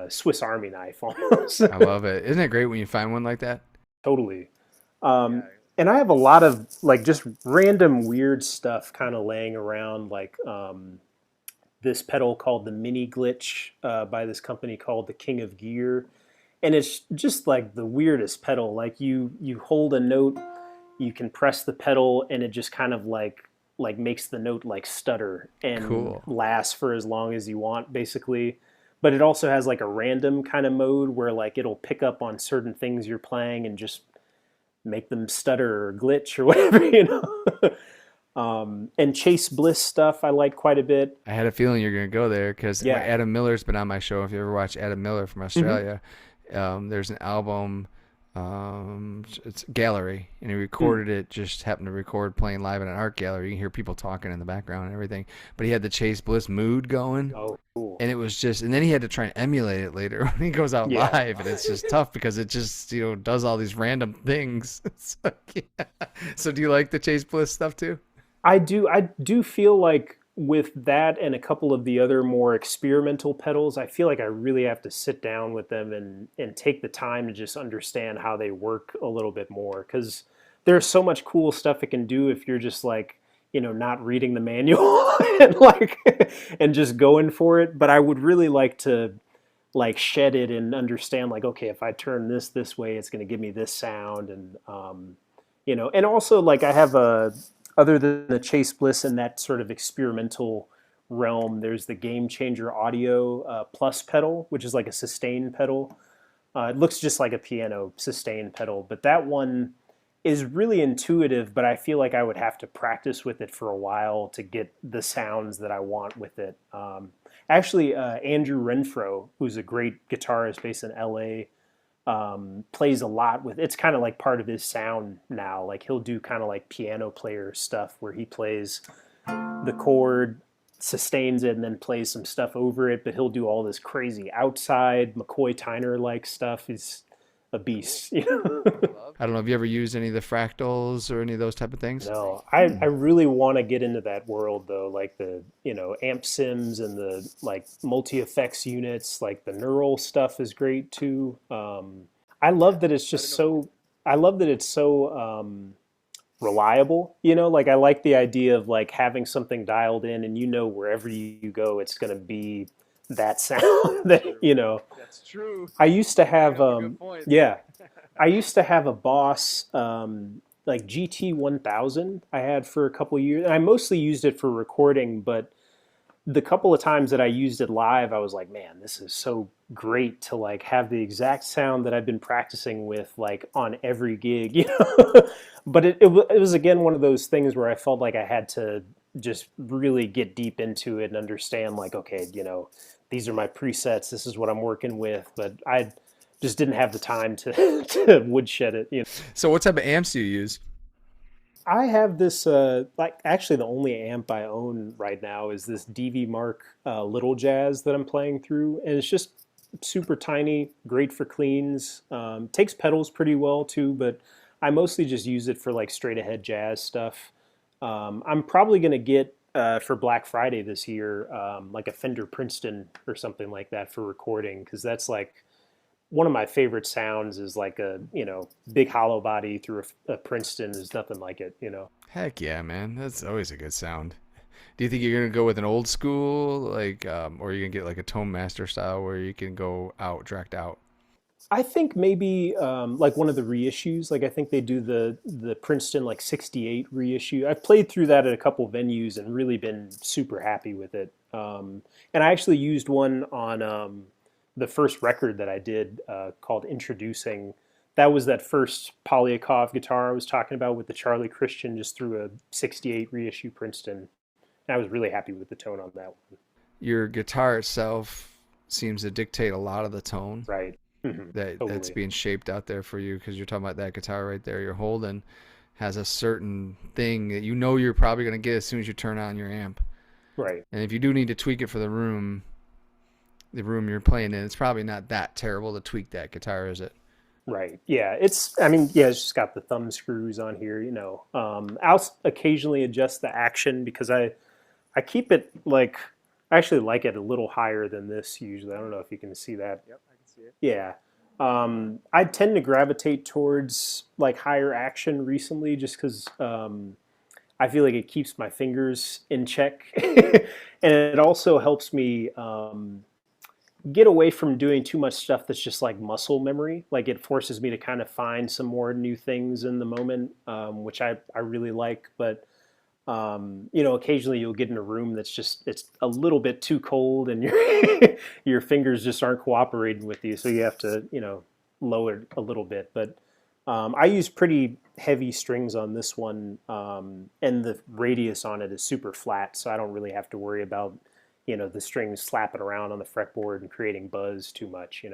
Swiss Army knife almost. I love it. Isn't it great when you find one like that? Totally. Yeah. And I have a lot of like just random weird stuff kind of laying around, like this pedal called the Mini Glitch by this company called the King of Gear, and it's just like the weirdest pedal. Like you hold a note, you can press the pedal, and it just kind of like makes the note like stutter and Cool. last for as long as you want, basically. But it also has like a random kind of mode where like it'll pick up on certain things you're playing and just make them stutter or glitch or whatever, you know. And Chase Bliss stuff I like quite a bit. I had a feeling you're going to go there because Yeah. Adam Miller's been on my show. If you ever watch Adam Miller from Hmm. Australia, there's an album, it's Gallery, and he recorded it, just happened to record playing live at an art gallery. You can hear people talking in the background and everything. But he had the Chase Bliss mood going. Oh, cool. And it was just, and then he had to try and emulate it later when he goes out Yeah. live, and it's just tough because it just, does all these random things. So, yeah. So do you like the Chase Bliss stuff too? I do feel like with that and a couple of the other more experimental pedals, I feel like I really have to sit down with them and take the time to just understand how they work a little bit more, because there's so much cool stuff it can do if you're just like, not reading the manual and like and just going for it. But I would really like to like shed it and understand like, okay, if I turn this way, it's going to give me this sound. And and also like I have a, other than the Chase Bliss and that sort of experimental realm, there's the Game Changer Audio Plus pedal, which is like a sustain pedal. It looks just like a piano sustain pedal, but that one is really intuitive, but I feel like I would have to practice with it for a while to get the sounds that I want with it. Actually, Andrew Renfro, who's a great guitarist based in LA, plays a lot with, it's kind of like part of his sound now. Like he'll do kind of like piano player stuff where he plays the chord, sustains it, and then plays some stuff over it. But he'll do all this crazy outside McCoy Tyner like stuff. He's a beast. I don't know. Have you ever used any of the fractals or any of those type of things? No, I really want to get into that world though, like the amp sims and the like multi effects units, like the neural stuff is great too. I love that it's just so. I love that it's so reliable. Like I like the idea of like having something dialed in, and wherever you go, it's going to be that sound. that. That's true. I used to have You have a good point. yeah. I used to have a Boss like GT 1000 I had for a couple of years. And I mostly used it for recording, but the couple of times that I used it live, I was like, man, this is so great to like have the exact sound that I've been practicing with like on every gig. But it was again one of those things where I felt like I had to just really get deep into it and understand like, okay, these are my presets, this is what I'm working with, but I just didn't have the time to, to woodshed it. So what type of amps do you use? I have this, like actually the only amp I own right now is this DV Mark Little Jazz that I'm playing through. And it's just super tiny, great for cleans, takes pedals pretty well too, but I mostly just use it for like straight ahead jazz stuff. I'm probably going to get for Black Friday this year, like a Fender Princeton or something like that for recording, because that's like one of my favorite sounds is like a, big hollow body through a Princeton. There's nothing like it. Heck yeah, man. That's always a good sound. Do you think you're gonna go with an old school, like, or you can get like a Tone Master style where you can go out, direct out? I think maybe like one of the reissues. Like I think they do the Princeton like '68 reissue. I've played through that at a couple venues and really been super happy with it. And I actually used one on the first record that I did called Introducing. That was that first Polyakov guitar I was talking about with the Charlie Christian, just through a '68 reissue Princeton. And I was really happy with the tone on that one. Your guitar itself seems to dictate a lot of the tone Right. that's Totally. being shaped out there for you because you're talking about that guitar right there you're holding has a certain thing that you're probably going to get as soon as you turn on your amp. Right. And if you do need to tweak it for the room you're playing in, it's probably not that terrible to tweak that guitar, is it? Right. Yeah. I mean, yeah, it's just got the thumb screws on here. I'll occasionally adjust the action because I keep it like, I actually like it a little higher than this usually. I don't know if you can see that. Yep, I can see it. Yeah. I tend to gravitate towards like higher action recently just because I feel like it keeps my fingers in check. And it also helps me get away from doing too much stuff that's just like muscle memory. Like it forces me to kind of find some more new things in the moment, which I really like. But occasionally you'll get in a room that's just it's a little bit too cold, and your fingers just aren't cooperating with you, so you have to lower it a little bit. But I use pretty heavy strings on this one, and the radius on it is super flat, so I don't really have to worry about the strings slapping around on the fretboard and creating buzz too much.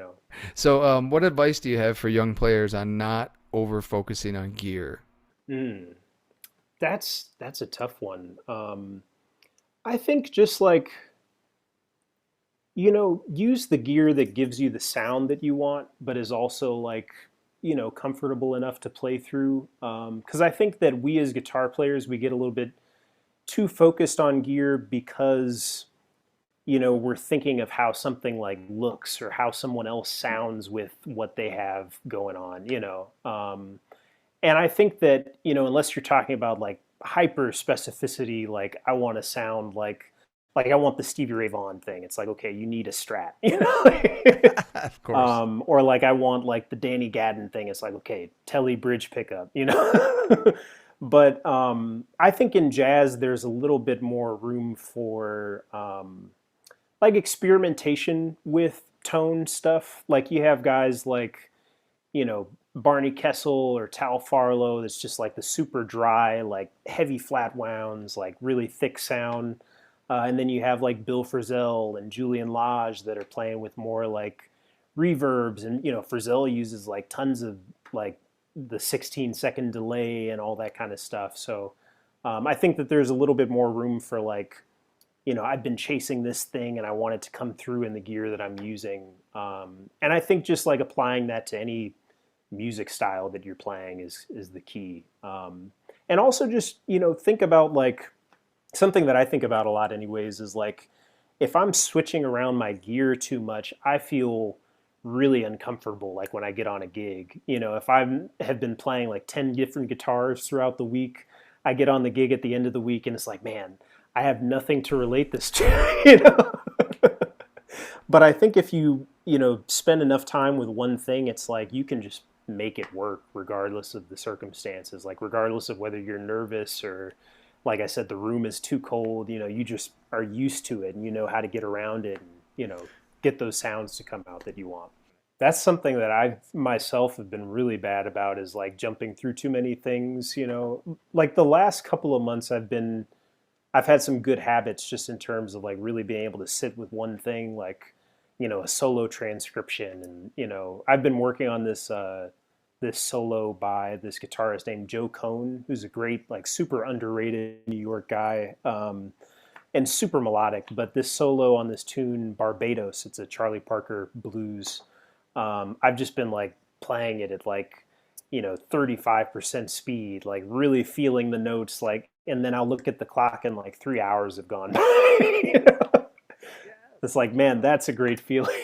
So what advice do you have for young players on not over focusing on gear? Mm. That's a tough one. I think just like use the gear that gives you the sound that you want, but is also like comfortable enough to play through. Because I think that we as guitar players we get a little bit too focused on gear because we're thinking of how something like looks or how someone else sounds with what they have going on. And I think that, unless you're talking about like hyper specificity, like I want to sound like I want the Stevie Ray Vaughan thing. It's like, okay, you need a Strat. Of course. Or like I want like the Danny Gadden thing. It's like, okay, Telly bridge pickup. But I think in jazz there's a little bit more room for like experimentation with tone stuff. Like you have guys like, Barney Kessel or Tal Farlow that's just like the super dry, like heavy flat wounds, like really thick sound. And then you have like Bill Frisell and Julian Lage that are playing with more like reverbs. And, Frisell uses like tons of like the 16-second delay and all that kind of stuff. So I think that there's a little bit more room for like, I've been chasing this thing and I want it to come through in the gear that I'm using. And I think just like applying that to any music style that you're playing is the key. And also just, think about like something that I think about a lot anyways is like if I'm switching around my gear too much, I feel really uncomfortable like when I get on a gig. If I have been playing like 10 different guitars throughout the week, I get on the gig at the end of the week and it's like, man, I have nothing to relate this to. But I think if you spend enough time with one thing, it's like you can just make it work regardless of the circumstances, like regardless of whether you're nervous or like I said the room is too cold. You just are used to it and you know how to get around it and get those sounds to come out that you want. That's something that I myself have been really bad about, is like jumping through too many things. Like the last couple of months I've had some good habits just in terms of like really being able to sit with one thing, like a solo transcription. And I've been working on this solo by this guitarist named Joe Cohn, who's a great, like super underrated New York guy, and super melodic. But this solo on this tune Barbados, it's a Charlie Parker blues. I've just been like playing it at like 35% speed, like really feeling the notes like and then I'll look at the clock and like 3 hours have gone by. You know? It's like, man, that's a great feeling.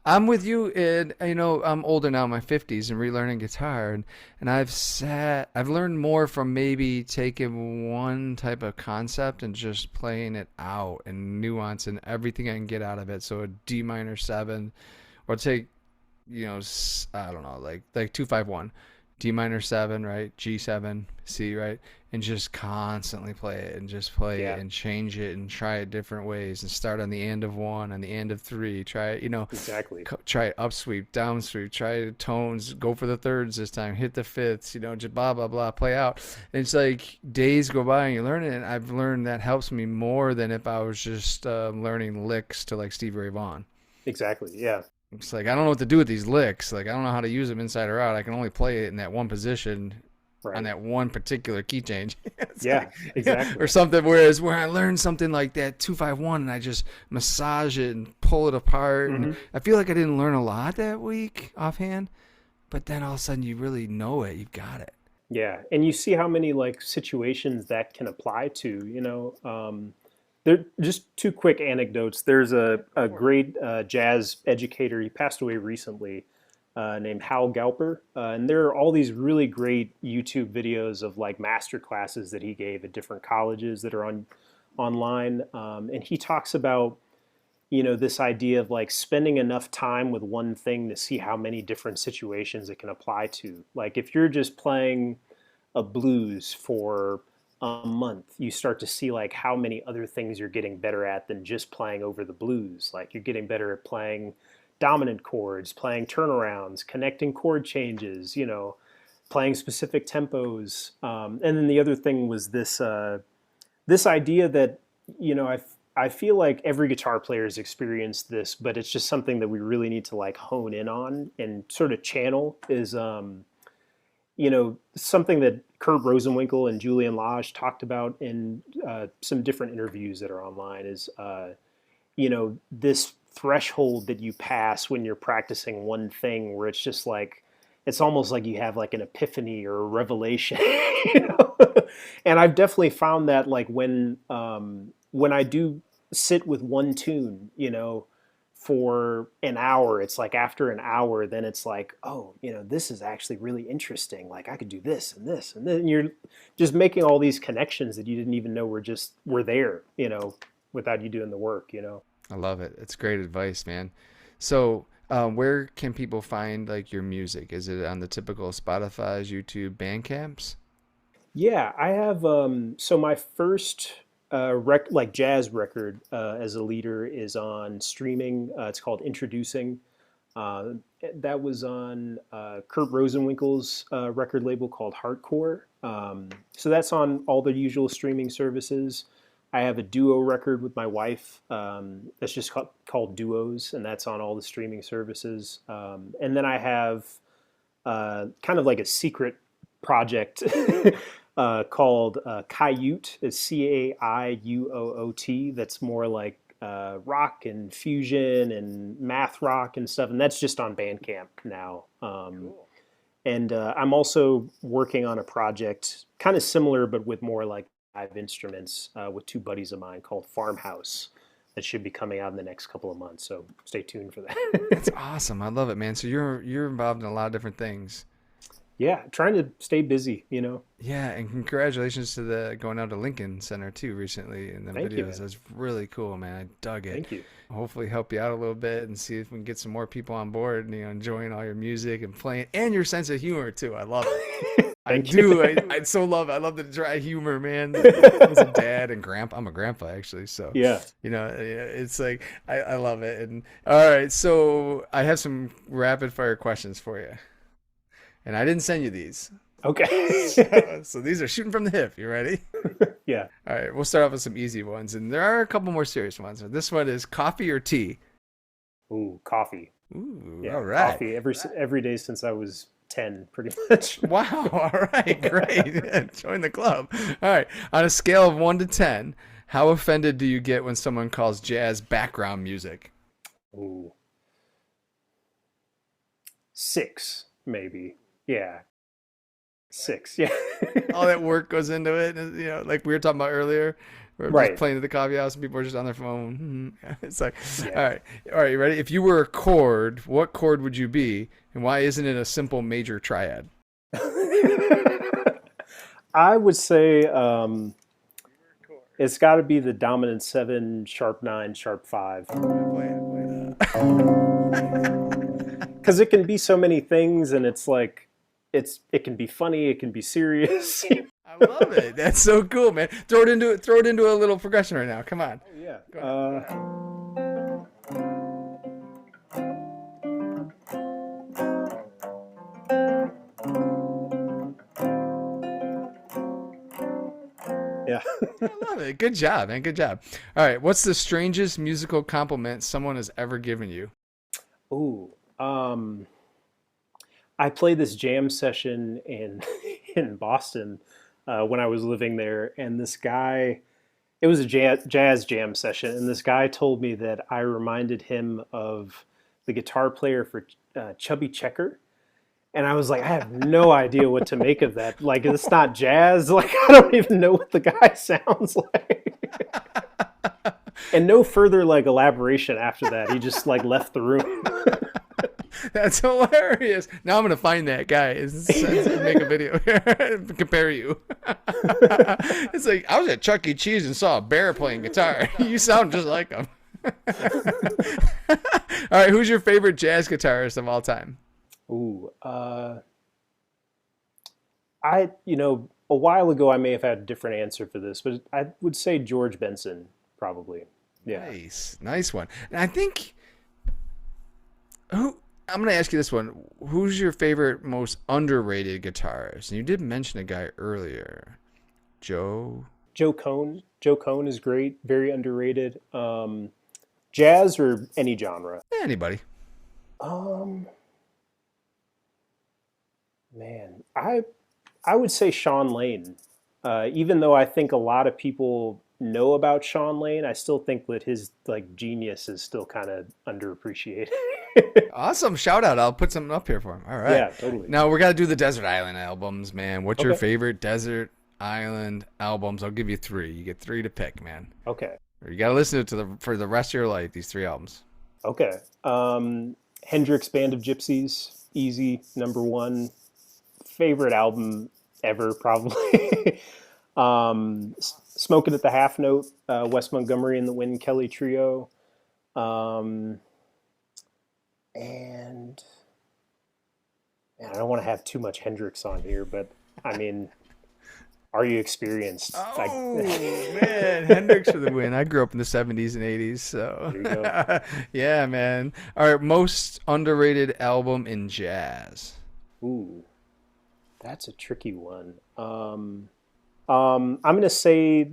I'm with you, and I'm older now, in my 50s, and relearning guitar, and I've learned more from maybe taking one type of concept and just playing it out and nuance and everything I can get out of it. So a D minor seven, or take, I don't know, like 251, D minor seven, right? G7, C, right? And just constantly play it and just play it Yeah, and change it and try it different ways and start on the end of one, on the end of three, try it, exactly. try it up sweep, down sweep, try tones, go for the thirds this time, hit the fifths, just blah, blah, blah, play out. And it's like days go by and you learn it. And I've learned that helps me more than if I was just learning licks to like Stevie Ray Vaughan. Exactly. Yeah. It's like, I don't know what to do with these licks. Like, I don't know how to use them inside or out. I can only play it in that one position on Right. that one particular key change. It's Yeah, like, exactly. or something. Whereas where I learned something like that 251 and I just massage it and pull it apart. And Hmm. I feel like I didn't learn a lot that week offhand, but then all of a sudden you really know it. You've got it. Yeah, and you see how many like situations that can apply to, there just two quick anecdotes. There's a great jazz educator. He passed away recently, named Hal Galper, and there are all these really great YouTube videos of like master classes that he gave at different colleges that are on online, and he talks about this idea of like spending enough time with one thing to see how many different situations it can apply to. Like if you're just playing a blues for a month, you start to see like how many other things you're getting better at than just playing over the blues. Like you're getting better at playing dominant chords, playing turnarounds, connecting chord changes, playing specific tempos. And then the other thing was this idea that I feel like every guitar player has experienced this, but it's just something that we really need to like hone in on and sort of channel is something that Kurt Rosenwinkel and Julian Lage talked about in some different interviews that are online is, this threshold that you pass when you're practicing one thing where it's just like, it's almost like you have like an epiphany or a revelation, you know? And I've definitely found that like when I do sit with one tune, for an hour, it's like after an hour, then it's like, oh, this is actually really interesting. Like I could do this and this, and then you're just making all these connections that you didn't even know were there, without you doing the work. I love it. It's great advice, man. So, where can people find like your music? Is it on the typical Spotify's, YouTube, Bandcamps? Yeah, I have. So my first like jazz record as a leader is on streaming. It's called Introducing. Uh, that was on Kurt Rosenwinkel's record label called Hardcore. So that's on all the usual streaming services. I have a duo record with my wife that's just called Duos, and that's on all the streaming services. And then I have kind of like a secret project called Caiute. It's Caiuoot. That's more like rock and fusion and math rock and stuff, and that's just on Bandcamp now. Cool. And I'm also working on a project kind of similar, but with more like live instruments with two buddies of mine called Farmhouse. That should be coming out in the next couple of months. So stay tuned for that. That's awesome. I love it, man. So you're involved in a lot of different things. Yeah, trying to stay busy. Yeah, and congratulations to the going out to Lincoln Center too recently in the Thank you, videos. man. That's really cool, man. I dug it. Thank you. Hopefully help you out a little bit and see if we can get some more people on board and enjoying all your music and playing and your sense of humor too. I love it. I Thank do. you. I so love it. I love the dry humor, man. As a dad and grandpa, I'm a grandpa actually, so Yeah. it's like I love it. And all right, so I have some rapid fire questions for you, and I didn't send you these. Okay. So these are shooting from the hip. You ready? Yeah. All right, we'll start off with some easy ones, and there are a couple more serious ones. This one is coffee or tea? Ooh, coffee. Ooh, Yeah, all right. coffee every day since I was 10, pretty much. Wow, all right, great. Join the club. All right, on a scale of 1 to 10, how offended do you get when someone calls jazz background music? Ooh. 6, maybe. Yeah. 6. Yeah. all that work goes into it. And, you know, like we were talking about earlier, we're just Right. playing at the coffee house and people are just on their phone. It's like, Yeah. all right, you ready? If you were a chord, what chord would you be, and why isn't it a simple major triad? I would say it's got to be the dominant 7, sharp 9, sharp 5. Because it can be so many things, and it's like it can be funny, it can be serious. I love it. That's so cool, man. Throw it into a little progression right now. Come on. Yeah. Yeah. I love it. Good job, man. Good job. All right. What's the strangest musical compliment someone has ever given you? Ooh. I played this jam session in in Boston when I was living there, and this guy. It was a jazz jam session, and this guy told me that I reminded him of the guitar player for Chubby Checker. And I was like, I have no idea what to make of that. Like, it's not jazz. Like, I don't even know what the guy sounds like. And no further like elaboration after that. He just like left the room. That's hilarious. Now I'm gonna find that guy and make a video compare you. It's like I was at Chuck E. Cheese and saw a bear playing guitar. You sound just like him. All right, who's your favorite jazz guitarist of all time? Ooh, a while ago I may have had a different answer for this, but I would say George Benson, probably. Yeah. Nice one. And I think who I'm gonna ask you this one: who's your favorite, most underrated guitarist? And you did mention a guy earlier, Joe. Joe Cohn. Joe Cohn is great, very underrated. Jazz or any genre? Anybody? Um, Man, I would say Shawn Lane. Even though I think a lot of people know about Shawn Lane, I still think that his like genius is still kind of underappreciated. Awesome. Shout out. I'll put something up here for him. All right. Yeah, totally. Now we got to do the Desert Island albums, man. What's your Okay. favorite Desert Island albums? I'll give you 3. You get 3 to pick, man. Okay. You got to listen to for the rest of your life, these 3 albums. Okay. Hendrix Band of Gypsies, easy, number 1. Favorite album ever, probably. Smoking at the Half Note, Wes Montgomery and the Win Kelly Trio. And man, I don't want to have too much Hendrix on here, but I mean, Are You Experienced? Oh, man. Hendrix for the win. I grew up in the 70s and 80s, so. There you go. Yeah, man. All right, most underrated album in jazz. Ooh, that's a tricky one. I'm going to say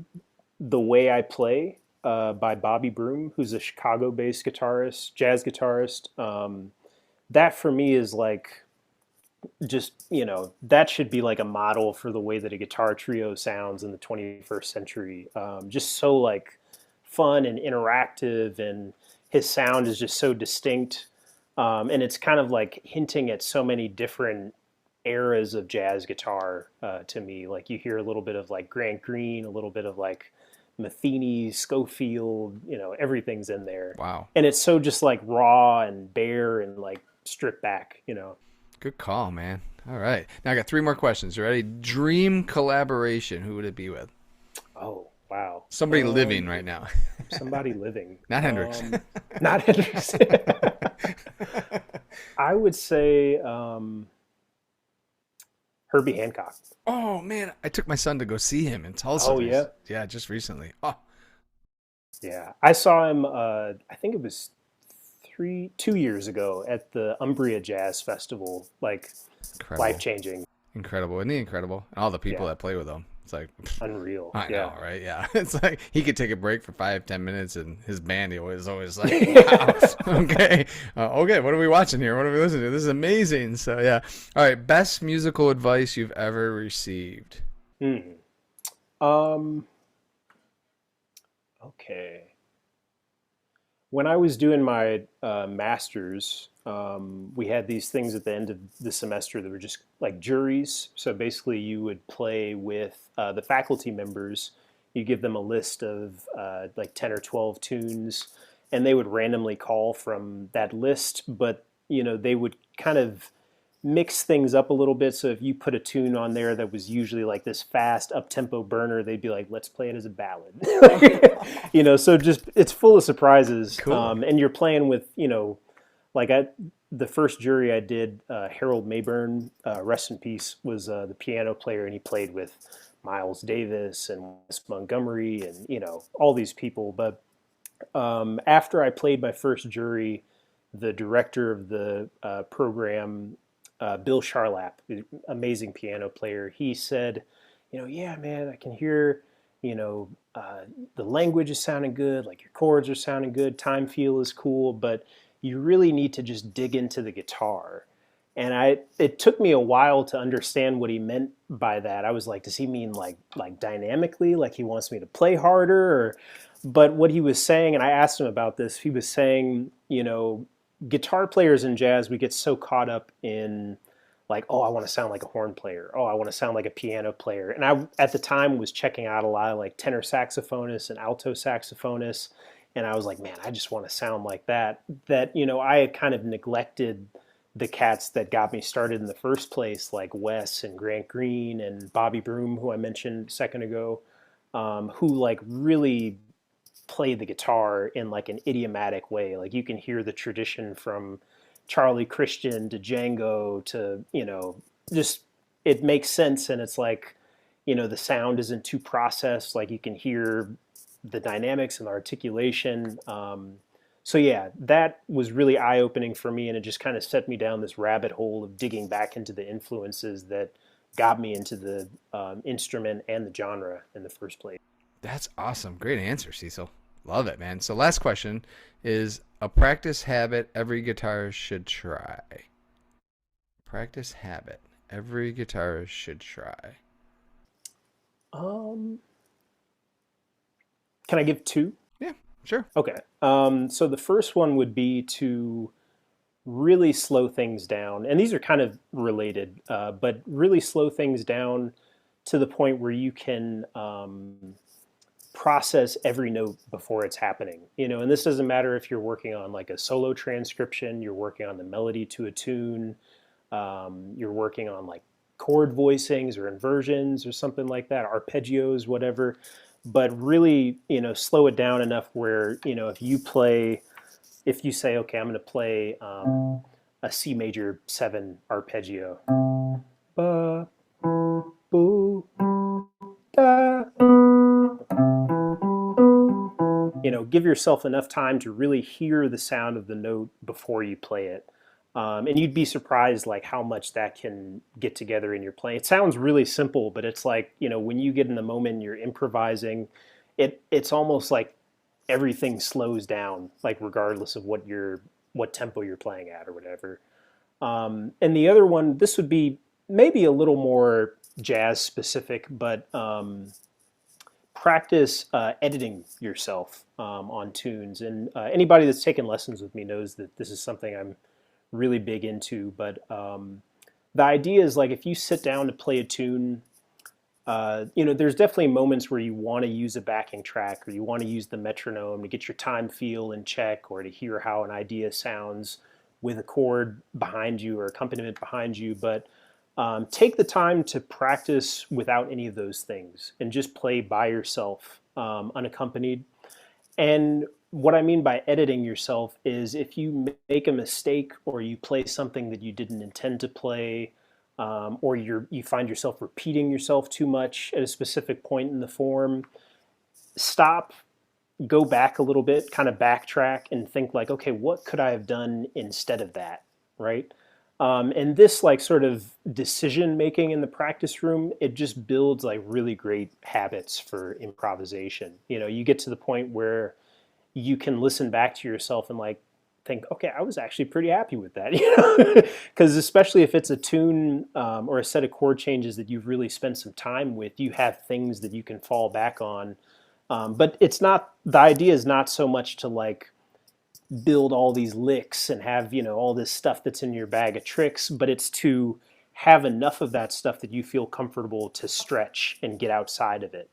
The Way I Play by Bobby Broom, who's a Chicago-based guitarist, jazz guitarist. That for me is like, just, that should be like a model for the way that a guitar trio sounds in the 21st century. Just so like fun and interactive, and his sound is just so distinct. And it's kind of like hinting at so many different eras of jazz guitar to me. Like you hear a little bit of like Grant Green, a little bit of like Metheny, Schofield, everything's in there. Wow. And it's so just like raw and bare and like stripped back. Good call, man. All right. Now I got 3 more questions. You ready? Dream collaboration. Who would it be with? Oh, wow. Somebody living right now. Somebody living. Not Hendrix. Not Hendrix. I would say Herbie Hancock. Oh, man. I took my son to go see him in Tulsa. Oh, yeah? Yeah, just recently. Oh, Yeah. I saw him, I think it was 2 years ago at the Umbria Jazz Festival. Like, incredible. life-changing. Incredible. Isn't he incredible? And all the people Yeah. that play with him. It's like, Unreal. I Yeah. know, right? Yeah. It's like he could take a break for 5-10 minutes, and his band he always like, wow. Okay. Okay, what are we watching here? What are we listening to? This is amazing. So, yeah. All right. Best musical advice you've ever received? Okay. When I was doing my master's, we had these things at the end of the semester that were just like juries. So basically, you would play with the faculty members. You give them a list of like 10 or 12 tunes, and they would randomly call from that list. But, they would kind of mix things up a little bit. So if you put a tune on there that was usually like this fast up-tempo burner, they'd be like, let's play it as a ballad. So just it's full of surprises. Cool. And you're playing with, like the first jury I did, Harold Mayburn, rest in peace, was the piano player, and he played with Miles Davis and Wes Montgomery and, all these people. But after I played my first jury, the director of the program, Bill Charlap, amazing piano player, he said, yeah, man, I can hear, the language is sounding good, like your chords are sounding good, time feel is cool, but you really need to just dig into the guitar. And it took me a while to understand what he meant by that. I was like, does he mean like dynamically, like he wants me to play harder? But what he was saying, and I asked him about this, he was saying, guitar players in jazz, we get so caught up in like, oh, I want to sound like a horn player. Oh, I want to sound like a piano player. And I, at the time, was checking out a lot of like tenor saxophonists and alto saxophonists. And I was like, man, I just want to sound like that. I had kind of neglected the cats that got me started in the first place, like Wes and Grant Green and Bobby Broom, who I mentioned a second ago, who like really play the guitar in like an idiomatic way. Like you can hear the tradition from Charlie Christian to Django to, just it makes sense. And it's like, the sound isn't too processed. Like you can hear the dynamics and the articulation. So yeah, that was really eye-opening for me, and it just kind of set me down this rabbit hole of digging back into the influences that got me into the instrument and the genre in the first place. That's awesome. Great answer, Cecil. Love it, man. So last question is a practice habit every guitarist should try. Practice habit every guitarist should try. Um, can I give two? Yeah, sure. Okay. So the first one would be to really slow things down, and these are kind of related, but really slow things down to the point where you can process every note before it's happening. And this doesn't matter if you're working on like a solo transcription, you're working on the melody to a tune, you're working on like chord voicings or inversions or something like that, arpeggios, whatever. But really, slow it down enough where, if you say, okay, I'm going to play a C major 7 arpeggio. Ba, boo, da. Give yourself enough time to really hear the sound of the note before you play it. And you'd be surprised like how much that can get together in your playing. It sounds really simple, but it's like, when you get in the moment, you're improvising, it's almost like everything slows down, like regardless of what tempo you're playing at or whatever. And the other one, this would be maybe a little more jazz specific, but practice editing yourself on tunes. And anybody that's taken lessons with me knows that this is something I'm really big into. But the idea is like if you sit down to play a tune, there's definitely moments where you want to use a backing track or you want to use the metronome to get your time feel in check or to hear how an idea sounds with a chord behind you or accompaniment behind you. But take the time to practice without any of those things and just play by yourself, unaccompanied. And what I mean by editing yourself is if you make a mistake or you play something that you didn't intend to play, or you find yourself repeating yourself too much at a specific point in the form, stop, go back a little bit, kind of backtrack and think like, okay, what could I have done instead of that, right? And this like sort of decision making in the practice room, it just builds like really great habits for improvisation. You get to the point where you can listen back to yourself and like think, okay, I was actually pretty happy with that, because especially if it's a tune or a set of chord changes that you've really spent some time with, you have things that you can fall back on. But it's not, the idea is not so much to like build all these licks and have, all this stuff that's in your bag of tricks, but it's to have enough of that stuff that you feel comfortable to stretch and get outside of it.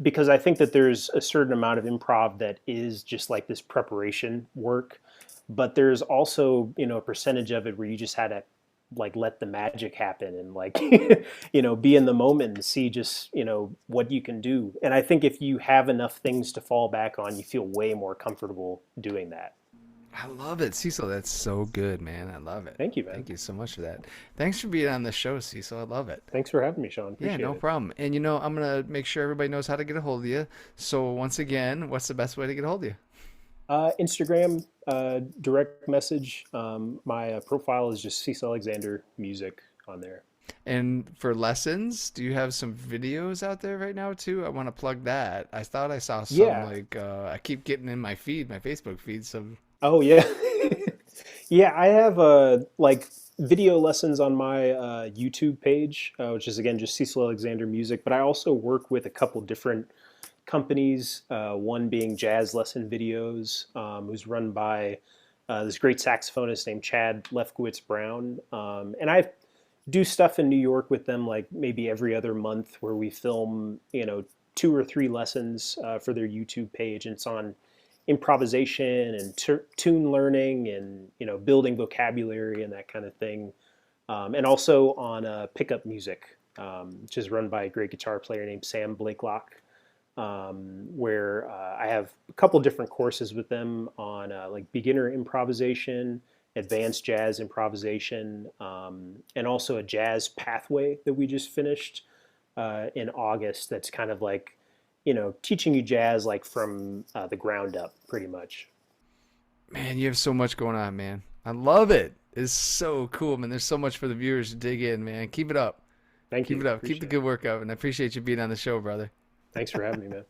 Because I think that there's a certain amount of improv that is just like this preparation work, but there's also, a percentage of it where you just had to like let the magic happen and like, be in the moment and see just, what you can do. And I think if you have enough things to fall back on, you feel way more comfortable doing that. I love it, Cecil. That's so good, man. I love it. Thank you, man. Thank you so much for that. Thanks for being on the show, Cecil. I love it. Thanks for having me, Shawn. Yeah, Appreciate no it. problem. And I'm gonna make sure everybody knows how to get a hold of you. So once again, what's the best way to get a hold of you? Instagram, direct message. My profile is just Cecil Alexander Music on there. And for lessons, do you have some videos out there right now too? I want to plug that. I thought I saw some Yeah. like I keep getting in my feed, my Facebook feed, some. Oh yeah. Yeah, I have like video lessons on my YouTube page, which is again just Cecil Alexander Music. But I also work with a couple different companies. One being Jazz Lesson Videos, who's run by this great saxophonist named Chad Lefkowitz Brown, and I do stuff in New York with them, like maybe every other month, where we film 2 or 3 lessons for their YouTube page, and it's on improvisation and tune learning and building vocabulary and that kind of thing, and also on pickup music, which is run by a great guitar player named Sam Blakelock, where I have a couple different courses with them on like beginner improvisation, advanced jazz improvisation, and also a jazz pathway that we just finished in August. That's kind of like teaching you jazz like from the ground up, pretty much. Man, you have so much going on, man. I love it. It's so cool, man. There's so much for the viewers to dig in, man. Keep it up. Thank you. Keep it up. Keep Appreciate the it. good work up, and I appreciate you being on the show, brother. Thanks for having me, man.